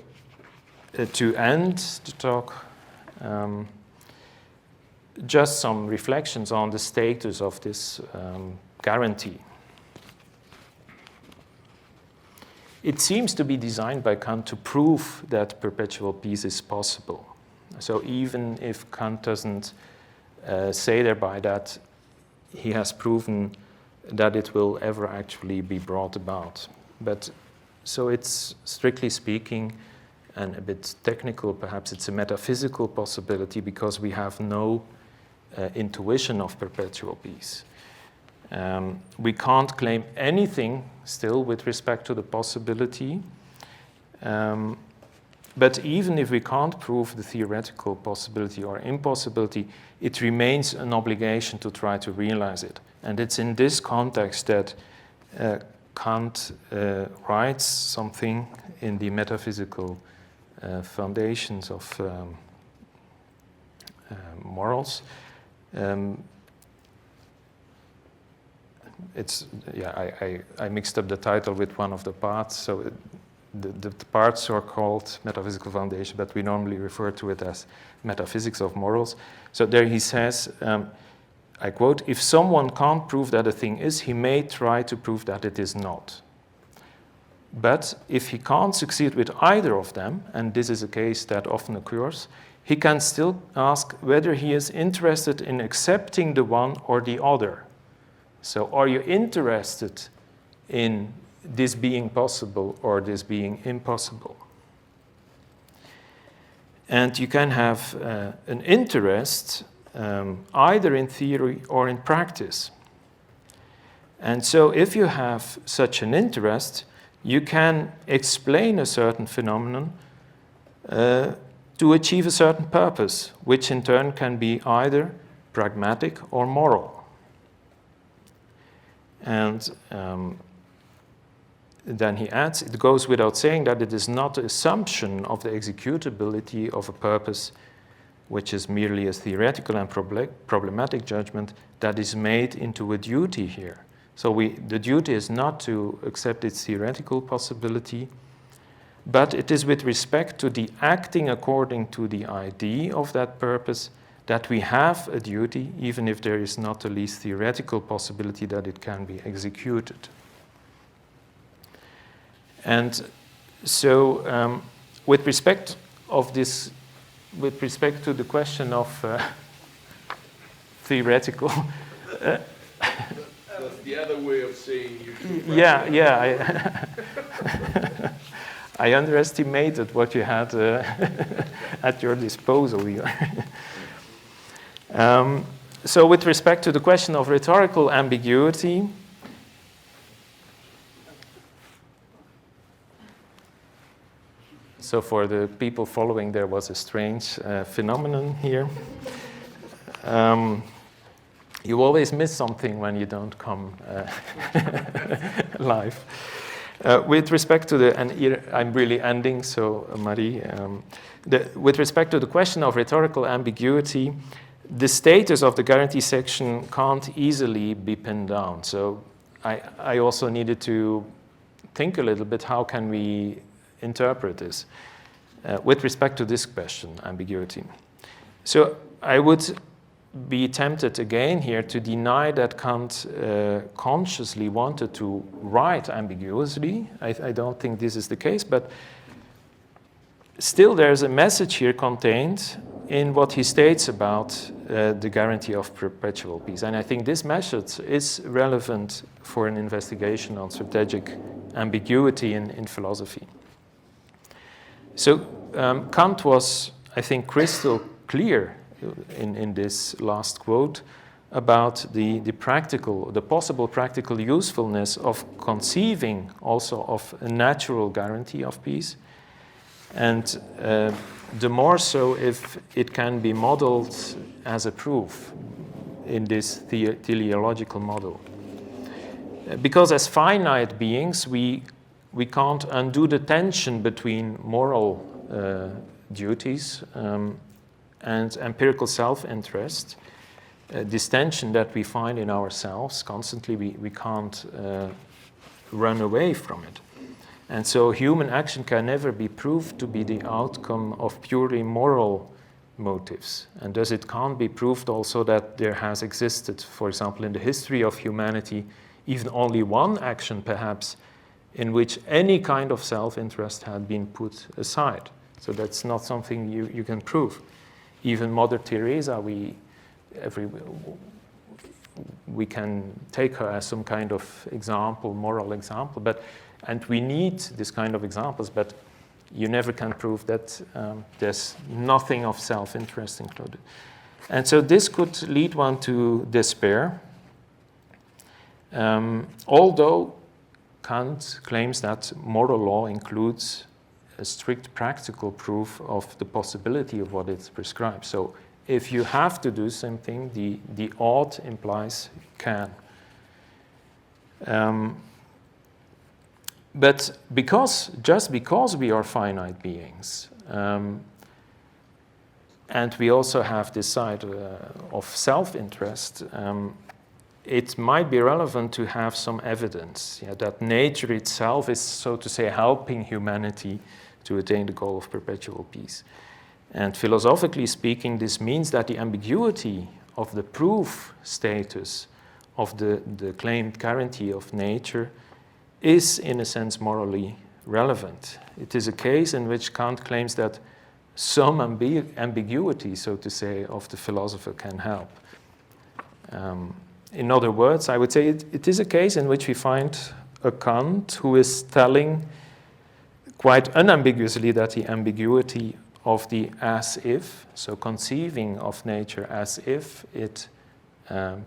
S2: to end the talk, just some reflections on the status of this guarantee. It seems to be designed by Kant to prove that perpetual peace is possible. So even if Kant doesn't say thereby that he has proven that it will ever actually be brought about. But so it's, strictly speaking, and a bit technical perhaps, it's a metaphysical possibility because we have no intuition of perpetual peace. We can't claim anything still with respect to the possibility, but even if we can't prove the theoretical possibility or impossibility, it remains an obligation to try to realize it. And it's in this context that Kant writes something in the metaphysical foundations of morals. I mixed up the title with one of the parts, so the parts are called Metaphysical Foundation, but we normally refer to it as Metaphysics of Morals. So there he says, I quote, "If someone can't prove that a thing is, he may try to prove that it is not. But if he can't succeed with either of them, and this is a case that often occurs, he can still ask whether he is interested in accepting the one or the other. So are you interested in this being possible or this being impossible?" And you can have an interest either in theory or in practice. And so if you have such an interest, you can explain a certain phenomenon to achieve a certain purpose, which in turn can be either pragmatic or moral. And then he adds, "It goes without saying that it is not the assumption of the executability of a purpose, which is merely a theoretical and problematic judgment, that is made into a duty here." So the duty is not to accept its theoretical possibility, but it is with respect to the acting according to the idea of that purpose that we have a duty, even if there is not the least theoretical possibility that it can be executed. And so with respect to the question of theoretical...
S1: That's the other way of saying you should...
S2: Yeah. I underestimated what you had at your disposal here. So with respect to the question of rhetorical ambiguity, so for the people following, there was a strange phenomenon here. You always miss something when you don't come live. With respect to the, and here I'm really ending, so Marie, with respect to the question of rhetorical ambiguity, the status of the guarantee section can't easily be pinned down. So I also needed to think a little bit, how can we interpret this with respect to this question, ambiguity. So I would be tempted again here to deny that Kant consciously wanted to write ambiguously. I don't think this is the case, but still there's a message here contained in what he states about the guarantee of perpetual peace. And I think this message is relevant for an investigation on strategic ambiguity in philosophy. So Kant was, I think, crystal clear in this last quote about the possible practical usefulness of conceiving also of a natural guarantee of peace, and the more so if it can be modeled as a proof in this teleological model. Because as finite beings, we can't undo the tension between moral duties and empirical self-interest, this tension that we find in ourselves constantly, we can't run away from it. And so human action can never be proved to be the outcome of purely moral motives. And thus it can't be proved also that there has existed, for example, in the history of humanity, even only one action perhaps in which any kind of self-interest had been put aside. So that's not something you can prove. Even Mother Teresa, we can take her as some kind of example, moral example, and we need this kind of examples, but you never can prove that there's nothing of self-interest included. And so this could lead one to despair, although Kant claims that moral law includes a strict practical proof of the possibility of what it prescribes. So if you have to do something, the ought implies can. But just because we are finite beings, and we also have this side of self-interest, it might be relevant to have some evidence that nature itself is, so to say, helping humanity to attain the goal of perpetual peace. And philosophically speaking, this means that the ambiguity of the proof status of the claimed guarantee of nature is, in a sense, morally relevant. It is a case in which Kant claims that some ambiguity, so to say, of the philosopher can help. In other words, I would say it is a case in which we find a Kant who is telling quite unambiguously that the ambiguity of the as-if, so conceiving of nature as if it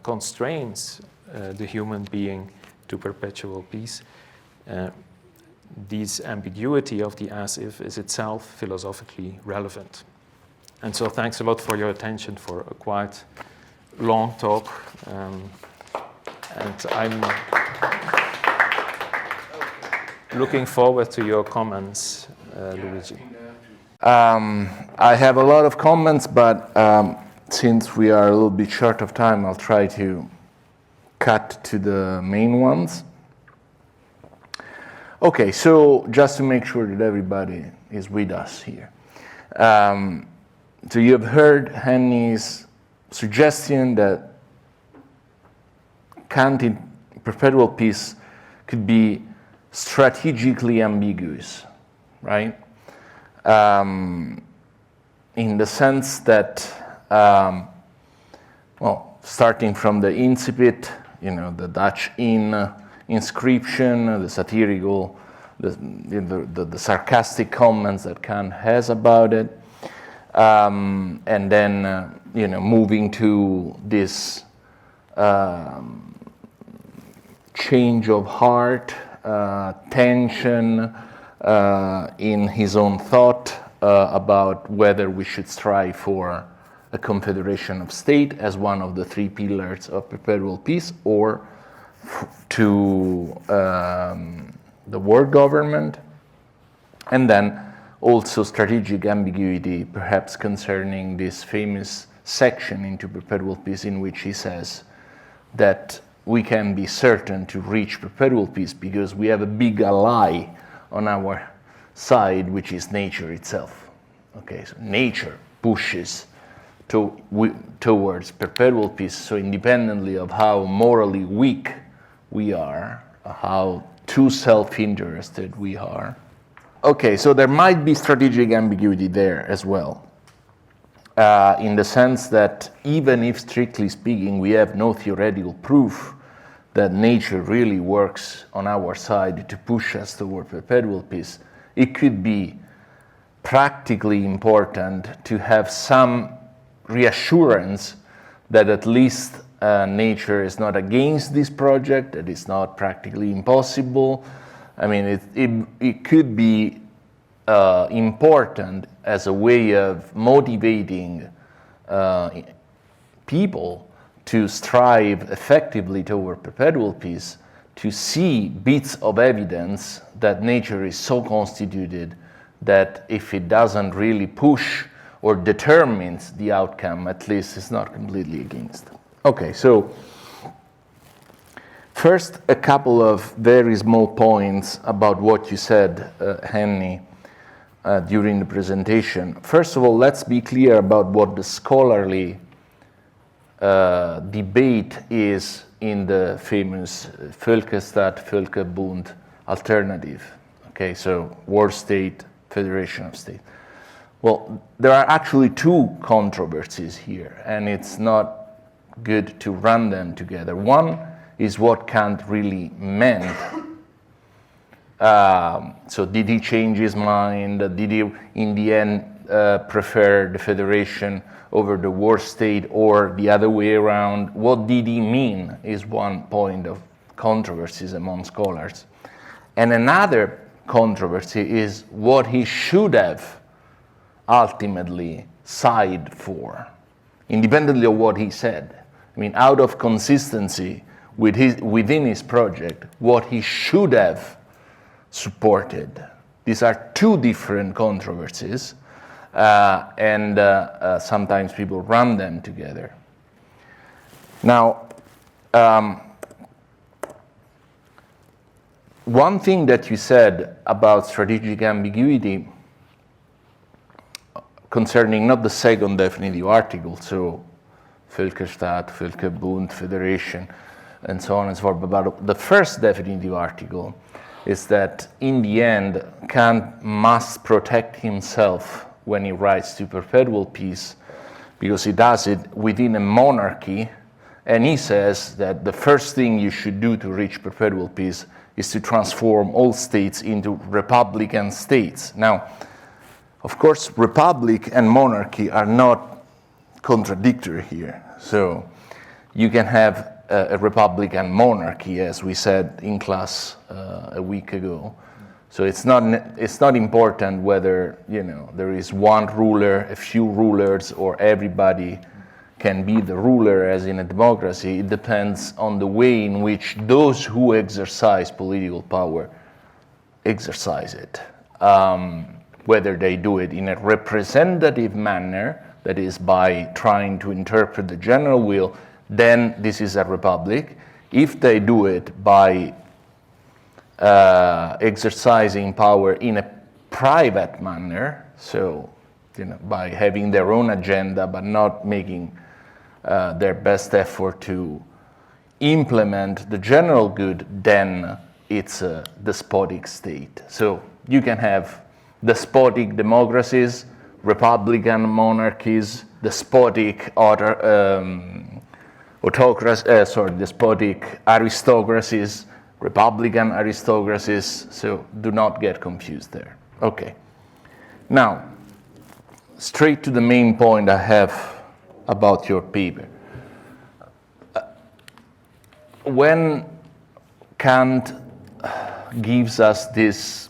S2: constrains the human being to perpetual peace, this ambiguity of the as-if is itself philosophically relevant. And so thanks a lot for your attention for a quite long talk. And I'm looking forward to your comments, Luigi.
S1: I have a lot of comments, but since we are a little bit short of time, I'll try to cut to the main ones. Okay, so just to make sure that everybody is with us here. So you have heard Henny's suggestion that Kant in perpetual peace could be strategically ambiguous, right? In the sense that, well, starting from the incipit, the Dutch inscription, the satirical, the sarcastic comments that Kant has about it, and then, moving to this change of heart, tension in his own thought about whether we should strive for a confederation of state as one of the three pillars of perpetual peace, or to the world government, and then also strategic ambiguity, perhaps concerning this famous section into perpetual peace in which he says that we can be certain to reach perpetual peace because we have a big ally on our side, which is nature itself. Okay, so nature pushes towards perpetual peace, so independently of how morally weak we are, how too self-interested we are. Okay, so there might be strategic ambiguity there as well, in the sense that even if, strictly speaking, we have no theoretical proof that nature really works on our side to push us toward perpetual peace, it could be practically important to have some reassurance that at least nature is not against this project, that it's not practically impossible. I mean, it could be important as a way of motivating people to strive effectively toward perpetual peace, to see bits of evidence that nature is so constituted that if it doesn't really push or determines the outcome, at least it's not completely against. Okay, so first a couple of very small points about what you said, Henny, during the presentation. First of all, let's be clear about what the scholarly debate is in the famous Völkerstaat, Völkerbund alternative. Okay, so world state, federation of state. Well, there are actually two controversies here, and it's not good to run them together. One is what Kant really meant. So did he change his mind? Did he, in the end, prefer the federation over the world state, or the other way around? What did he mean is one point of controversies among scholars. And another controversy is what he should have ultimately sighed for, independently of what he said. I mean, out of consistency within his project, what he should have supported. These are two different controversies, and sometimes people run them together. Now, one thing that you said about strategic ambiguity concerning not the second definitive article, so Völkerstaat, Völkerbund, Federation, and so on and so forth. But the first definitive article is that in the end, Kant must protect himself when he writes to perpetual peace, because he does it within a monarchy, and he says that the first thing you should do to reach perpetual peace is to transform all states into republican states. Now, of course, republic and monarchy are not contradictory here. So you can have a republican monarchy, as we said in class a week ago. So it's not important whether there is one ruler, a few rulers, or everybody can be the ruler as in a democracy. It depends on the way in which those who exercise political power exercise it. Whether they do it in a representative manner, that is by trying to interpret the general will, then this is a republic. If they do it by exercising power in a private manner, so by having their own agenda but not making their best effort to implement the general good, then it's a despotic state. So you can have despotic democracies, republican monarchies, despotic despotic aristocracies, republican aristocracies. So do not get confused there. Okay. Now, straight to the main point I have about your paper. When Kant gives us this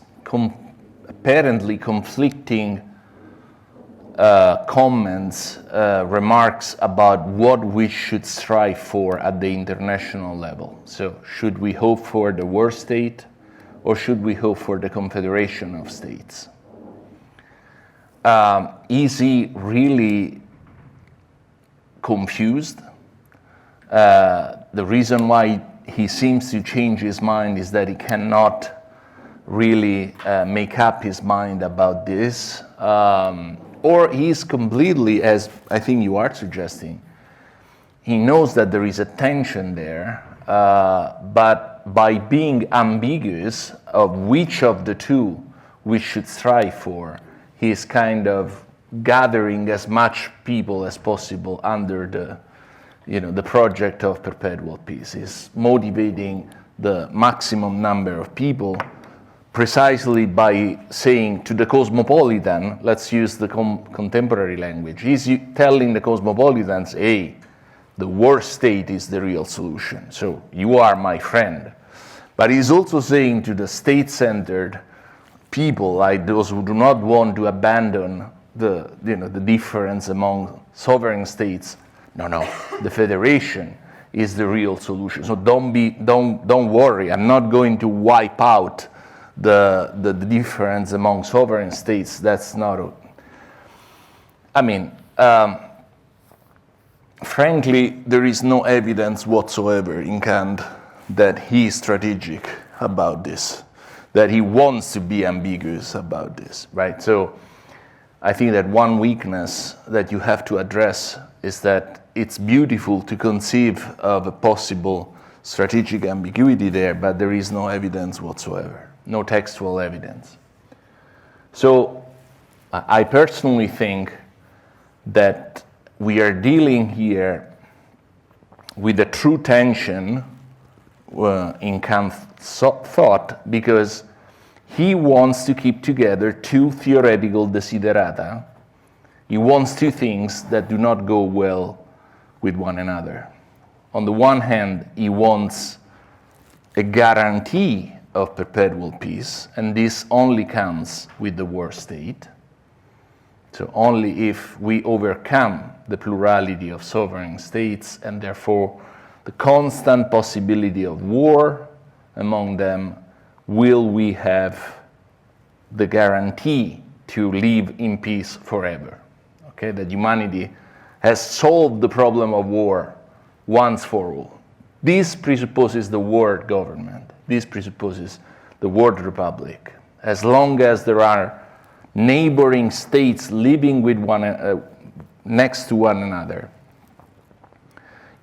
S1: apparently conflicting comments, remarks about what we should strive for at the international level. So, should we hope for the war state, or should we hope for the confederation of states? Is he really confused? The reason why he seems to change his mind is that he cannot really make up his mind about this, or he's completely, as I think you are suggesting, he knows that there is a tension there, but by being ambiguous of which of the two we should strive for, he's kind of gathering as much people as possible under the project of perpetual peace. He's motivating the maximum number of people precisely by saying to the cosmopolitan, let's use the contemporary language, he's telling the cosmopolitans, hey, the war state is the real solution, so you are my friend. But he's also saying to the state-centered people, like those who do not want to abandon the difference among sovereign states, no, the federation is the real solution. So don't worry, I'm not going to wipe out the difference among sovereign states. That's not. Frankly, there is no evidence whatsoever in Kant that he is strategic about this, that he wants to be ambiguous about this, right? So I think that one weakness that you have to address is that it's beautiful to conceive of a possible strategic ambiguity there, but there is no evidence whatsoever, no textual evidence. So I personally think that we are dealing here with a true tension in Kant's thought, because he wants to keep together two theoretical desiderata. He wants two things that do not go well with one another. On the one hand, he wants a guarantee of perpetual peace, and this only comes with the war state. So only if we overcome the plurality of sovereign states, and therefore the constant possibility of war among them, will we have the guarantee to live in peace forever. Okay, that humanity has solved the problem of war once for all. This presupposes the world government. This presupposes the world republic. As long as there are neighboring states living with next to one another,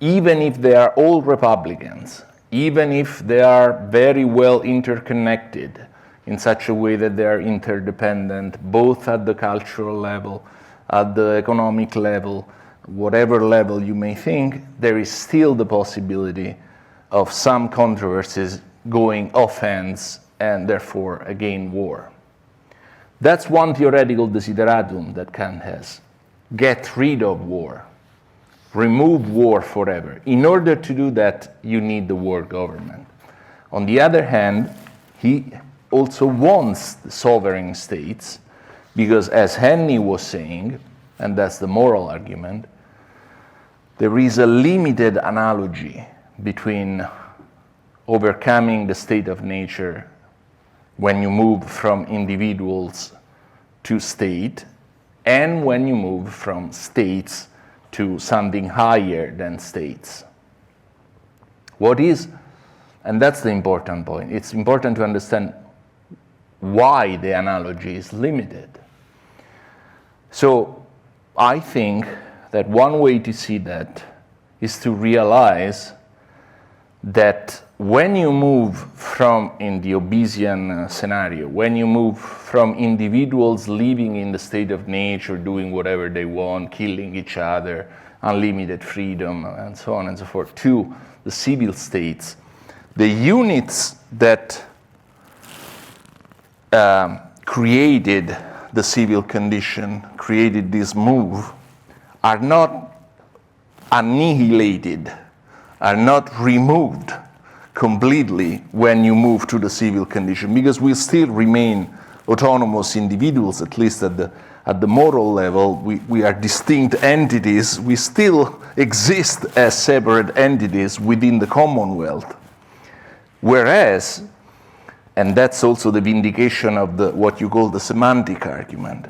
S1: even if they are all Republicans, even if they are very well interconnected in such a way that they are interdependent, both at the cultural level, at the economic level, whatever level you may think, there is still the possibility of some controversies going offense and therefore again war. That's one theoretical desideratum that Kant has. Get rid of war. Remove war forever. In order to do that, you need the world government. On the other hand, he also wants the sovereign states, because as Henry was saying, and that's the moral argument, there is a limited analogy between overcoming the state of nature when you move from individuals to state, and when you move from states to something higher than states. What is, and that's the important point, it's important to understand why the analogy is limited. So I think that one way to see that is to realize that when you move from, in the Hobbesian scenario, when you move from individuals living in the state of nature, doing whatever they want, killing each other, unlimited freedom, and so on and so forth, to the civil states, the units that created the civil condition, created this move, are not annihilated, are not removed completely when you move to the civil condition, because we still remain autonomous individuals, at least at the moral level. We are distinct entities. We still exist as separate entities within the Commonwealth. Whereas, and that's also the vindication of what you call the semantic argument,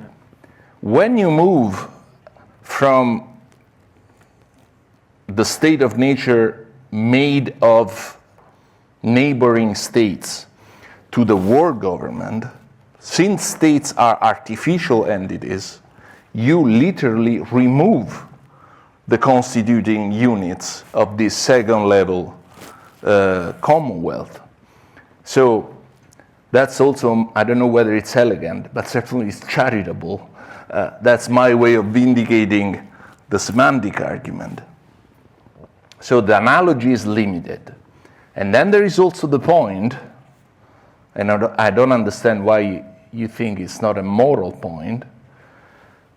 S1: when you move from the state of nature made of neighboring states to the world government, since states are artificial entities, you literally remove the constituting units of this second level Commonwealth. So that's also, I don't know whether it's elegant, but certainly it's charitable. That's my way of vindicating the semantic argument. So the analogy is limited. And then there is also the point, and I don't understand why you think it's not a moral point.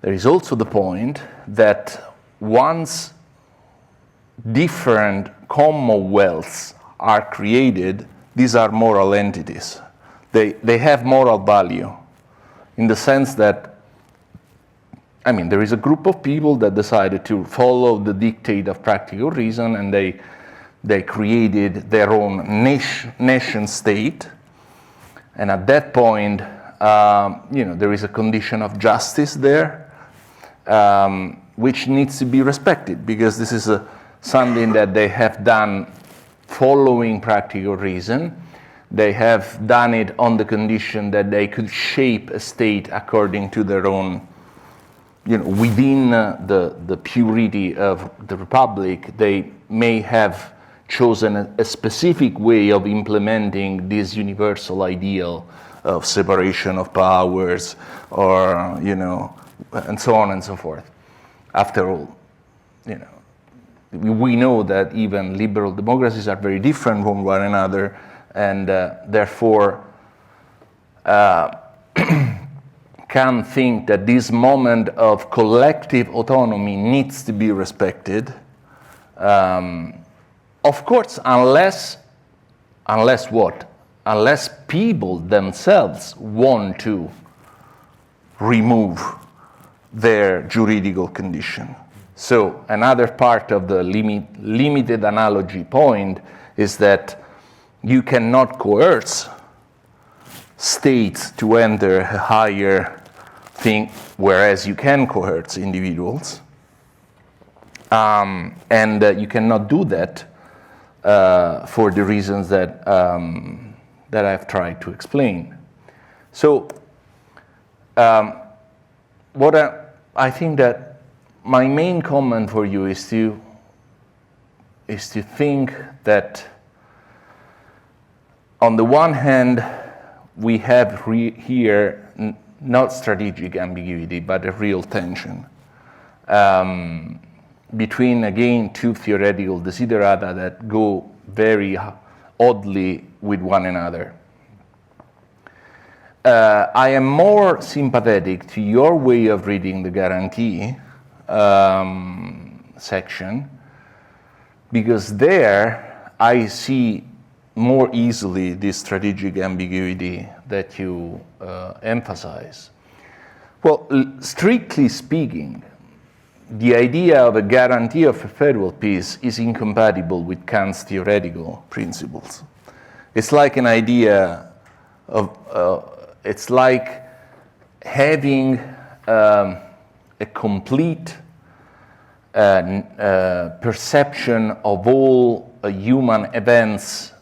S1: There is also the point that once different commonwealths are created, these are moral entities. They have moral value in the sense that, I mean, there is a group of people that decided to follow the dictate of practical reason, and they created their own nation state. And at that point, there is a condition of justice there, which needs to be respected, because this is something that they have done following practical reason. They have done it on the condition that they could shape a state according to their own, within the purity of the republic. They may have chosen a specific way of implementing this universal ideal of separation of powers, or, and so on and so forth. After all, we know that even liberal democracies are very different from one another, and therefore can think that this moment of collective autonomy needs to be respected. Of course, unless what? Unless people themselves want to remove their juridical condition. So another part of the limited analogy point is that you cannot coerce states to enter a higher thing, whereas you can coerce individuals. And you cannot do that for the reasons that I've tried to explain. So I think that my main comment for you is to is to think that on the one hand, we have here not strategic ambiguity, but a real tension between, again, two theoretical desiderata that go very oddly with one another. I am more sympathetic to your way of reading the guarantee section, because there I see more easily this strategic ambiguity that you emphasize. Well, strictly speaking, the idea of a guarantee of perpetual peace is incompatible with Kant's theoretical principles. It's like an idea of, it's like having a complete perception of all human events,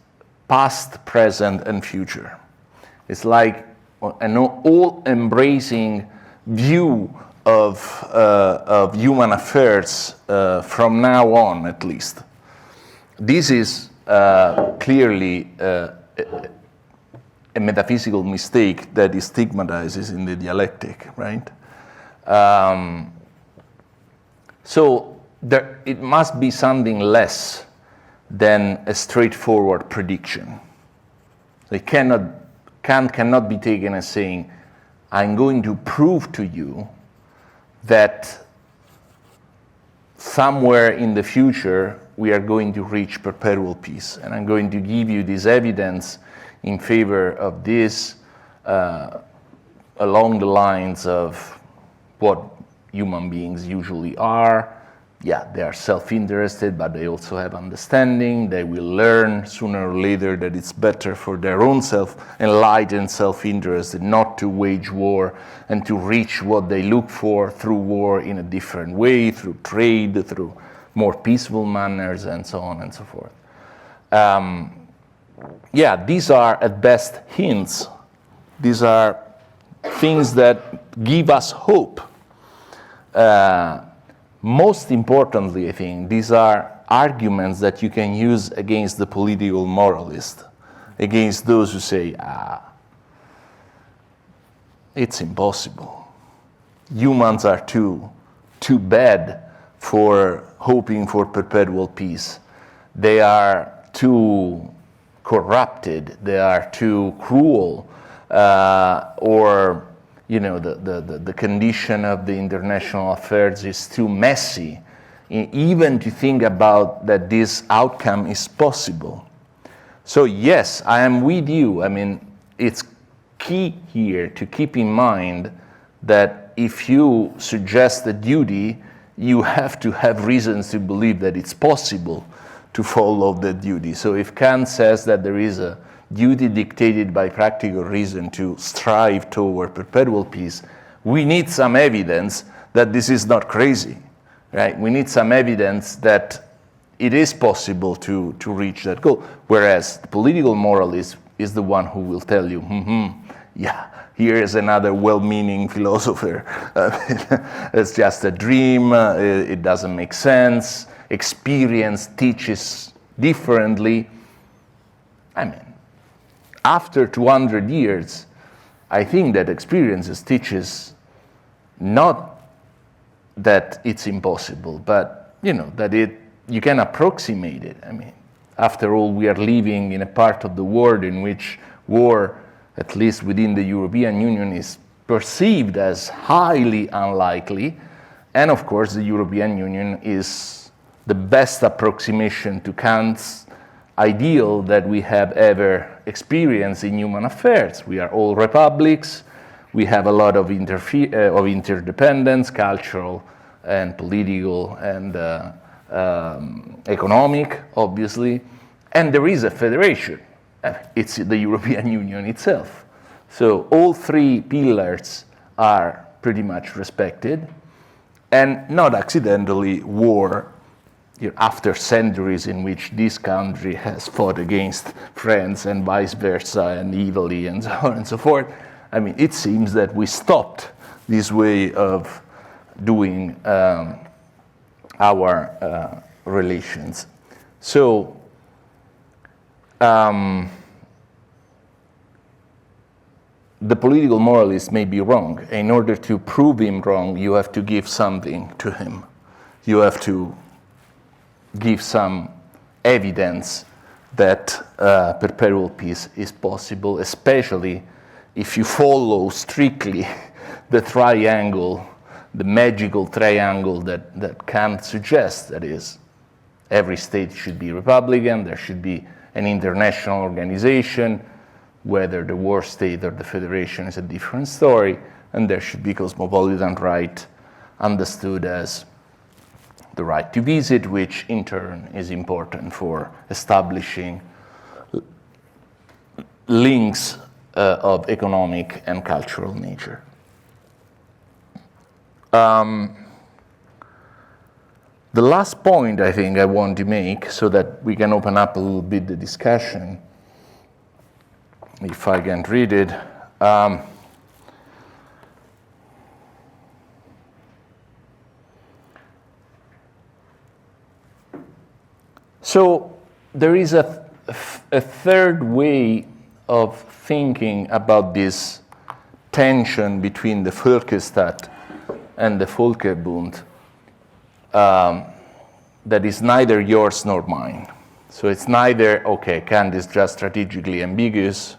S1: past, present, and future. It's like an all-embracing view of human affairs from now on, at least. This is clearly a metaphysical mistake that is stigmatized in the dialectic, right? So it must be something less than a straightforward prediction. Kant cannot be taken as saying, I'm going to prove to you that somewhere in the future we are going to reach perpetual peace, and I'm going to give you this evidence in favor of this along the lines of what human beings usually are. Yeah, they are self-interested, but they also have understanding. They will learn sooner or later that it's better for their own enlightened self-interest not to wage war and to reach what they look for through war in a different way, through trade, through more peaceful manners, and so on and so forth. Yeah, these are at best hints. These are things that give us hope. Most importantly, I think, these are arguments that you can use against the political moralist, against those who say, it's impossible. Humans are too bad for hoping for perpetual peace. They are too corrupted, they are too cruel, or the condition of the international affairs is too messy, even to think about that this outcome is possible. So yes, I am with you. I mean, it's key here to keep in mind that if you suggest a duty, you have to have reasons to believe that it's possible to follow the duty. So if Kant says that there is a duty dictated by practical reason to strive toward perpetual peace, we need some evidence that this is not crazy, right? We need some evidence that it is possible to reach that goal. Whereas the political moralist is the one who will tell you, yeah, here is another well-meaning philosopher. It's just a dream, it doesn't make sense, experience teaches differently. I mean, after 200 years, I think that experiences teaches not that it's impossible, but that you can approximate it. I mean, after all, we are living in a part of the world in which war, at least within the European Union, is perceived as highly unlikely. And of course, the European Union is the best approximation to Kant's ideal that we have ever experienced in human affairs. We are all republics. We have a lot of interdependence, cultural and political and economic, obviously. And there is a federation. It's the European Union itself. So all three pillars are pretty much respected. And not accidentally, war, after centuries in which this country has fought against France and vice versa, and Italy and so on and so forth, I mean, it seems that we stopped this way of doing our relations. So, the political moralist may be wrong. In order to prove him wrong, you have to give something to him. You have to give some evidence that perpetual peace is possible, especially if you follow strictly the triangle, the magical triangle that Kant suggests, that is, every state should be republican, there should be an international organization, whether the war state or the federation is a different story, and there should be cosmopolitan right understood as the right to visit, which in turn is important for establishing links of economic and cultural nature. The last point I think I want to make, so that we can open up a little bit the discussion, if I can read it. So there is a third way of thinking about this tension between the Völkerstaat and the Völkerbund that is neither yours nor mine. So it's neither, okay, Kant is just strategically ambiguous,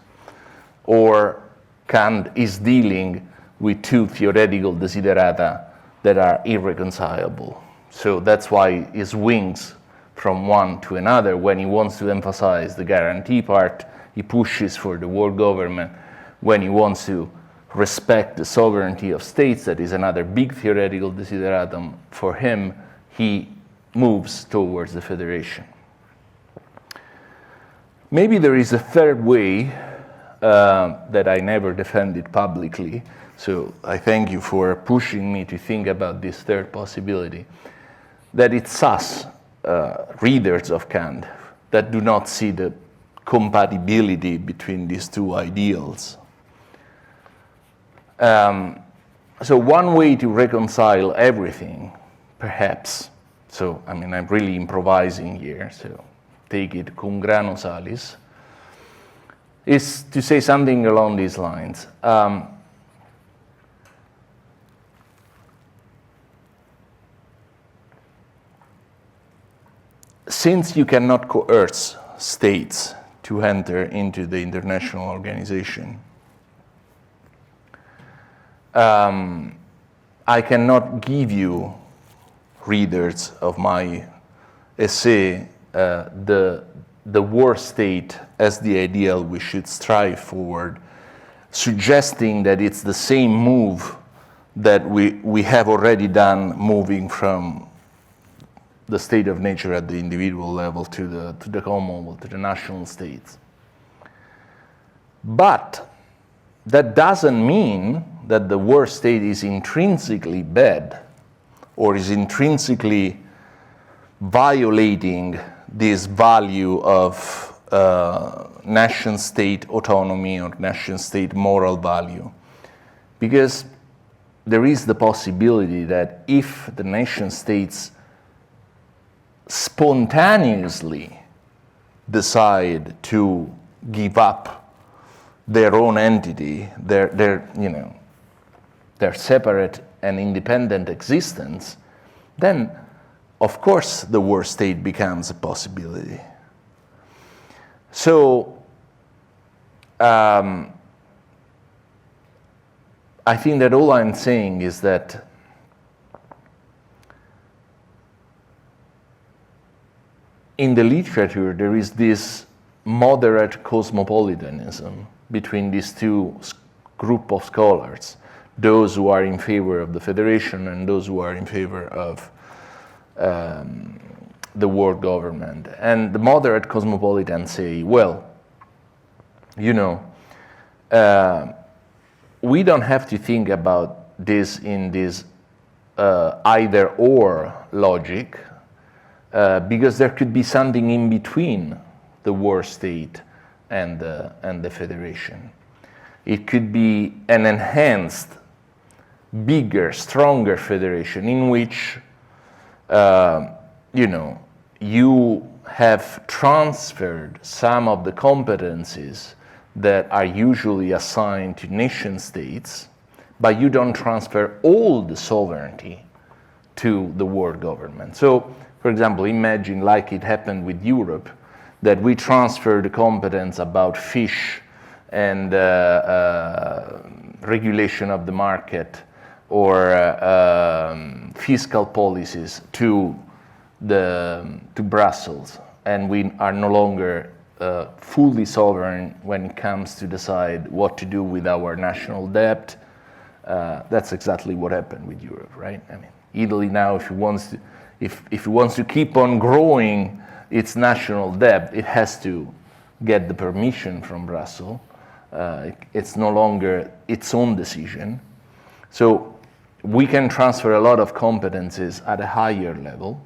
S1: or Kant is dealing with two theoretical desiderata that are irreconcilable. So that's why he swings from one to another. When he wants to emphasize the guarantee part, he pushes for the world government. When he wants to respect the sovereignty of states, that is another big theoretical desideratum for him, he moves towards the federation. Maybe there is a third way that I never defended publicly, so I thank you for pushing me to think about this third possibility, that it's us, readers of Kant, that do not see the compatibility between these two ideals. So one way to reconcile everything, perhaps, so I mean I'm really improvising here, so take it cum grano salis, is to say something along these lines. Since you cannot coerce states to enter into the international organization, I cannot give you, readers of my essay, the war state as the ideal we should strive forward, suggesting that it's the same move that we have already done, moving from the state of nature at the individual level to the Commonwealth, to the national states. But that doesn't mean that the war state is intrinsically bad or is intrinsically violating this value of nation-state autonomy or nation-state moral value. Because there is the possibility that if the nation-states spontaneously decide to give up their own entity, their separate and independent existence, then of course the war state becomes a possibility. So I think that all I'm saying is that in the literature there is this moderate cosmopolitanism between these two group of scholars, those who are in favor of the federation and those who are in favor of the world government. And the moderate cosmopolitans say, well, we don't have to think about this in this either or logic, because there could be something in between the war state and the federation. It could be an enhanced, bigger, stronger federation in which you have transferred some of the competencies that are usually assigned to nation states, but you don't transfer all the sovereignty to the world government. So, for example, imagine like it happened with Europe, that we transfer the competence about fish and regulation of the market or fiscal policies to Brussels, and we are no longer fully sovereign when it comes to decide what to do with our national debt. That's exactly what happened with Europe, right? I mean, Italy now, if it wants to keep on growing its national debt, it has to get the permission from Brussels. It's no longer its own decision. So we can transfer a lot of competencies at a higher level.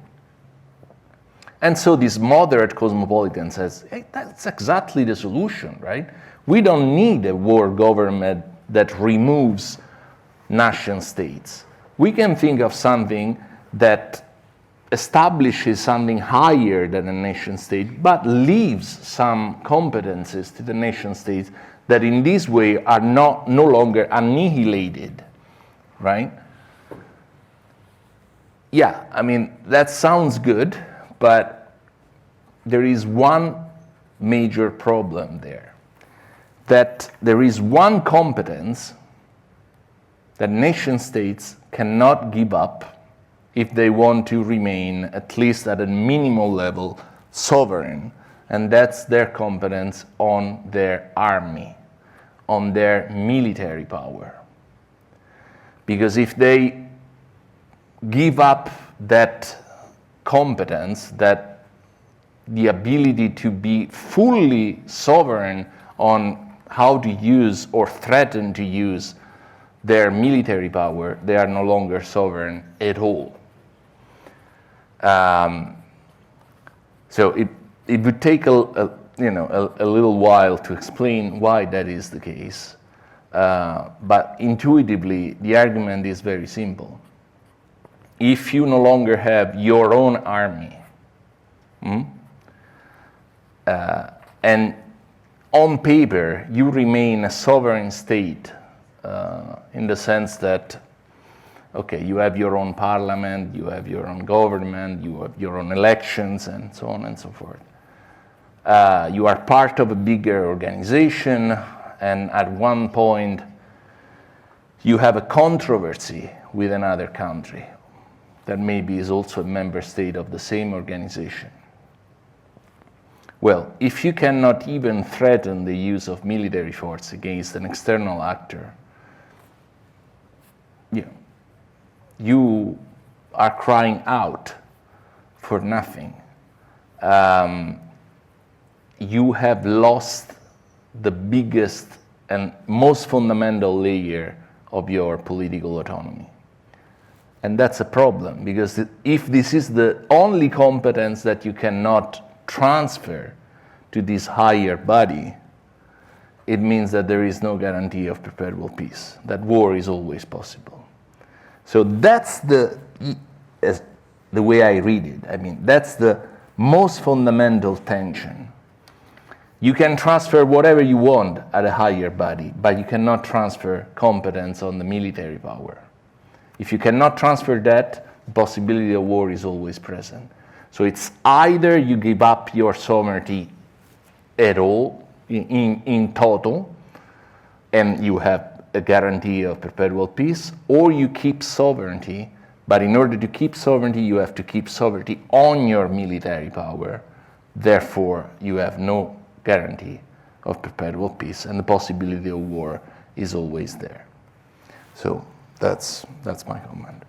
S1: And so this moderate cosmopolitan says, hey, that's exactly the solution, right? We don't need a world government that removes nation states. We can think of something that establishes something higher than a nation state, but leaves some competences to the nation states that in this way are no longer annihilated, right? Yeah, I mean, that sounds good, but there is one major problem there, that there is one competence that nation states cannot give up if they want to remain, at least at a minimal level, sovereign, and that's their competence on their army, on their military power. Because if they give up that competence, that the ability to be fully sovereign on how to use or threaten to use their military power, they are no longer sovereign at all. So it would take a little while to explain why that is the case, but intuitively the argument is very simple. If you no longer have your own army, and on paper you remain a sovereign state, in the sense that, okay, you have your own parliament, you have your own government, you have your own elections, and so on and so forth. You are part of a bigger organization, and at one point you have a controversy with another country that maybe is also a member state of the same organization. Well, if you cannot even threaten the use of military force against an external actor, you are crying out for nothing. You have lost the biggest and most fundamental layer of your political autonomy. And that's a problem, because if this is the only competence that you cannot transfer to this higher body, it means that there is no guarantee of perpetual peace, that war is always possible. So that's the way I read it. I mean, that's the most fundamental tension. You can transfer whatever you want at a higher body, but you cannot transfer competence on the military power. If you cannot transfer that, the possibility of war is always present. So it's either you give up your sovereignty at all, in total, and you have a guarantee of perpetual peace, or you keep sovereignty, but in order to keep sovereignty, you have to keep sovereignty on your military power. Therefore, you have no guarantee of perpetual peace, and the possibility of war is always there. So that's my comment.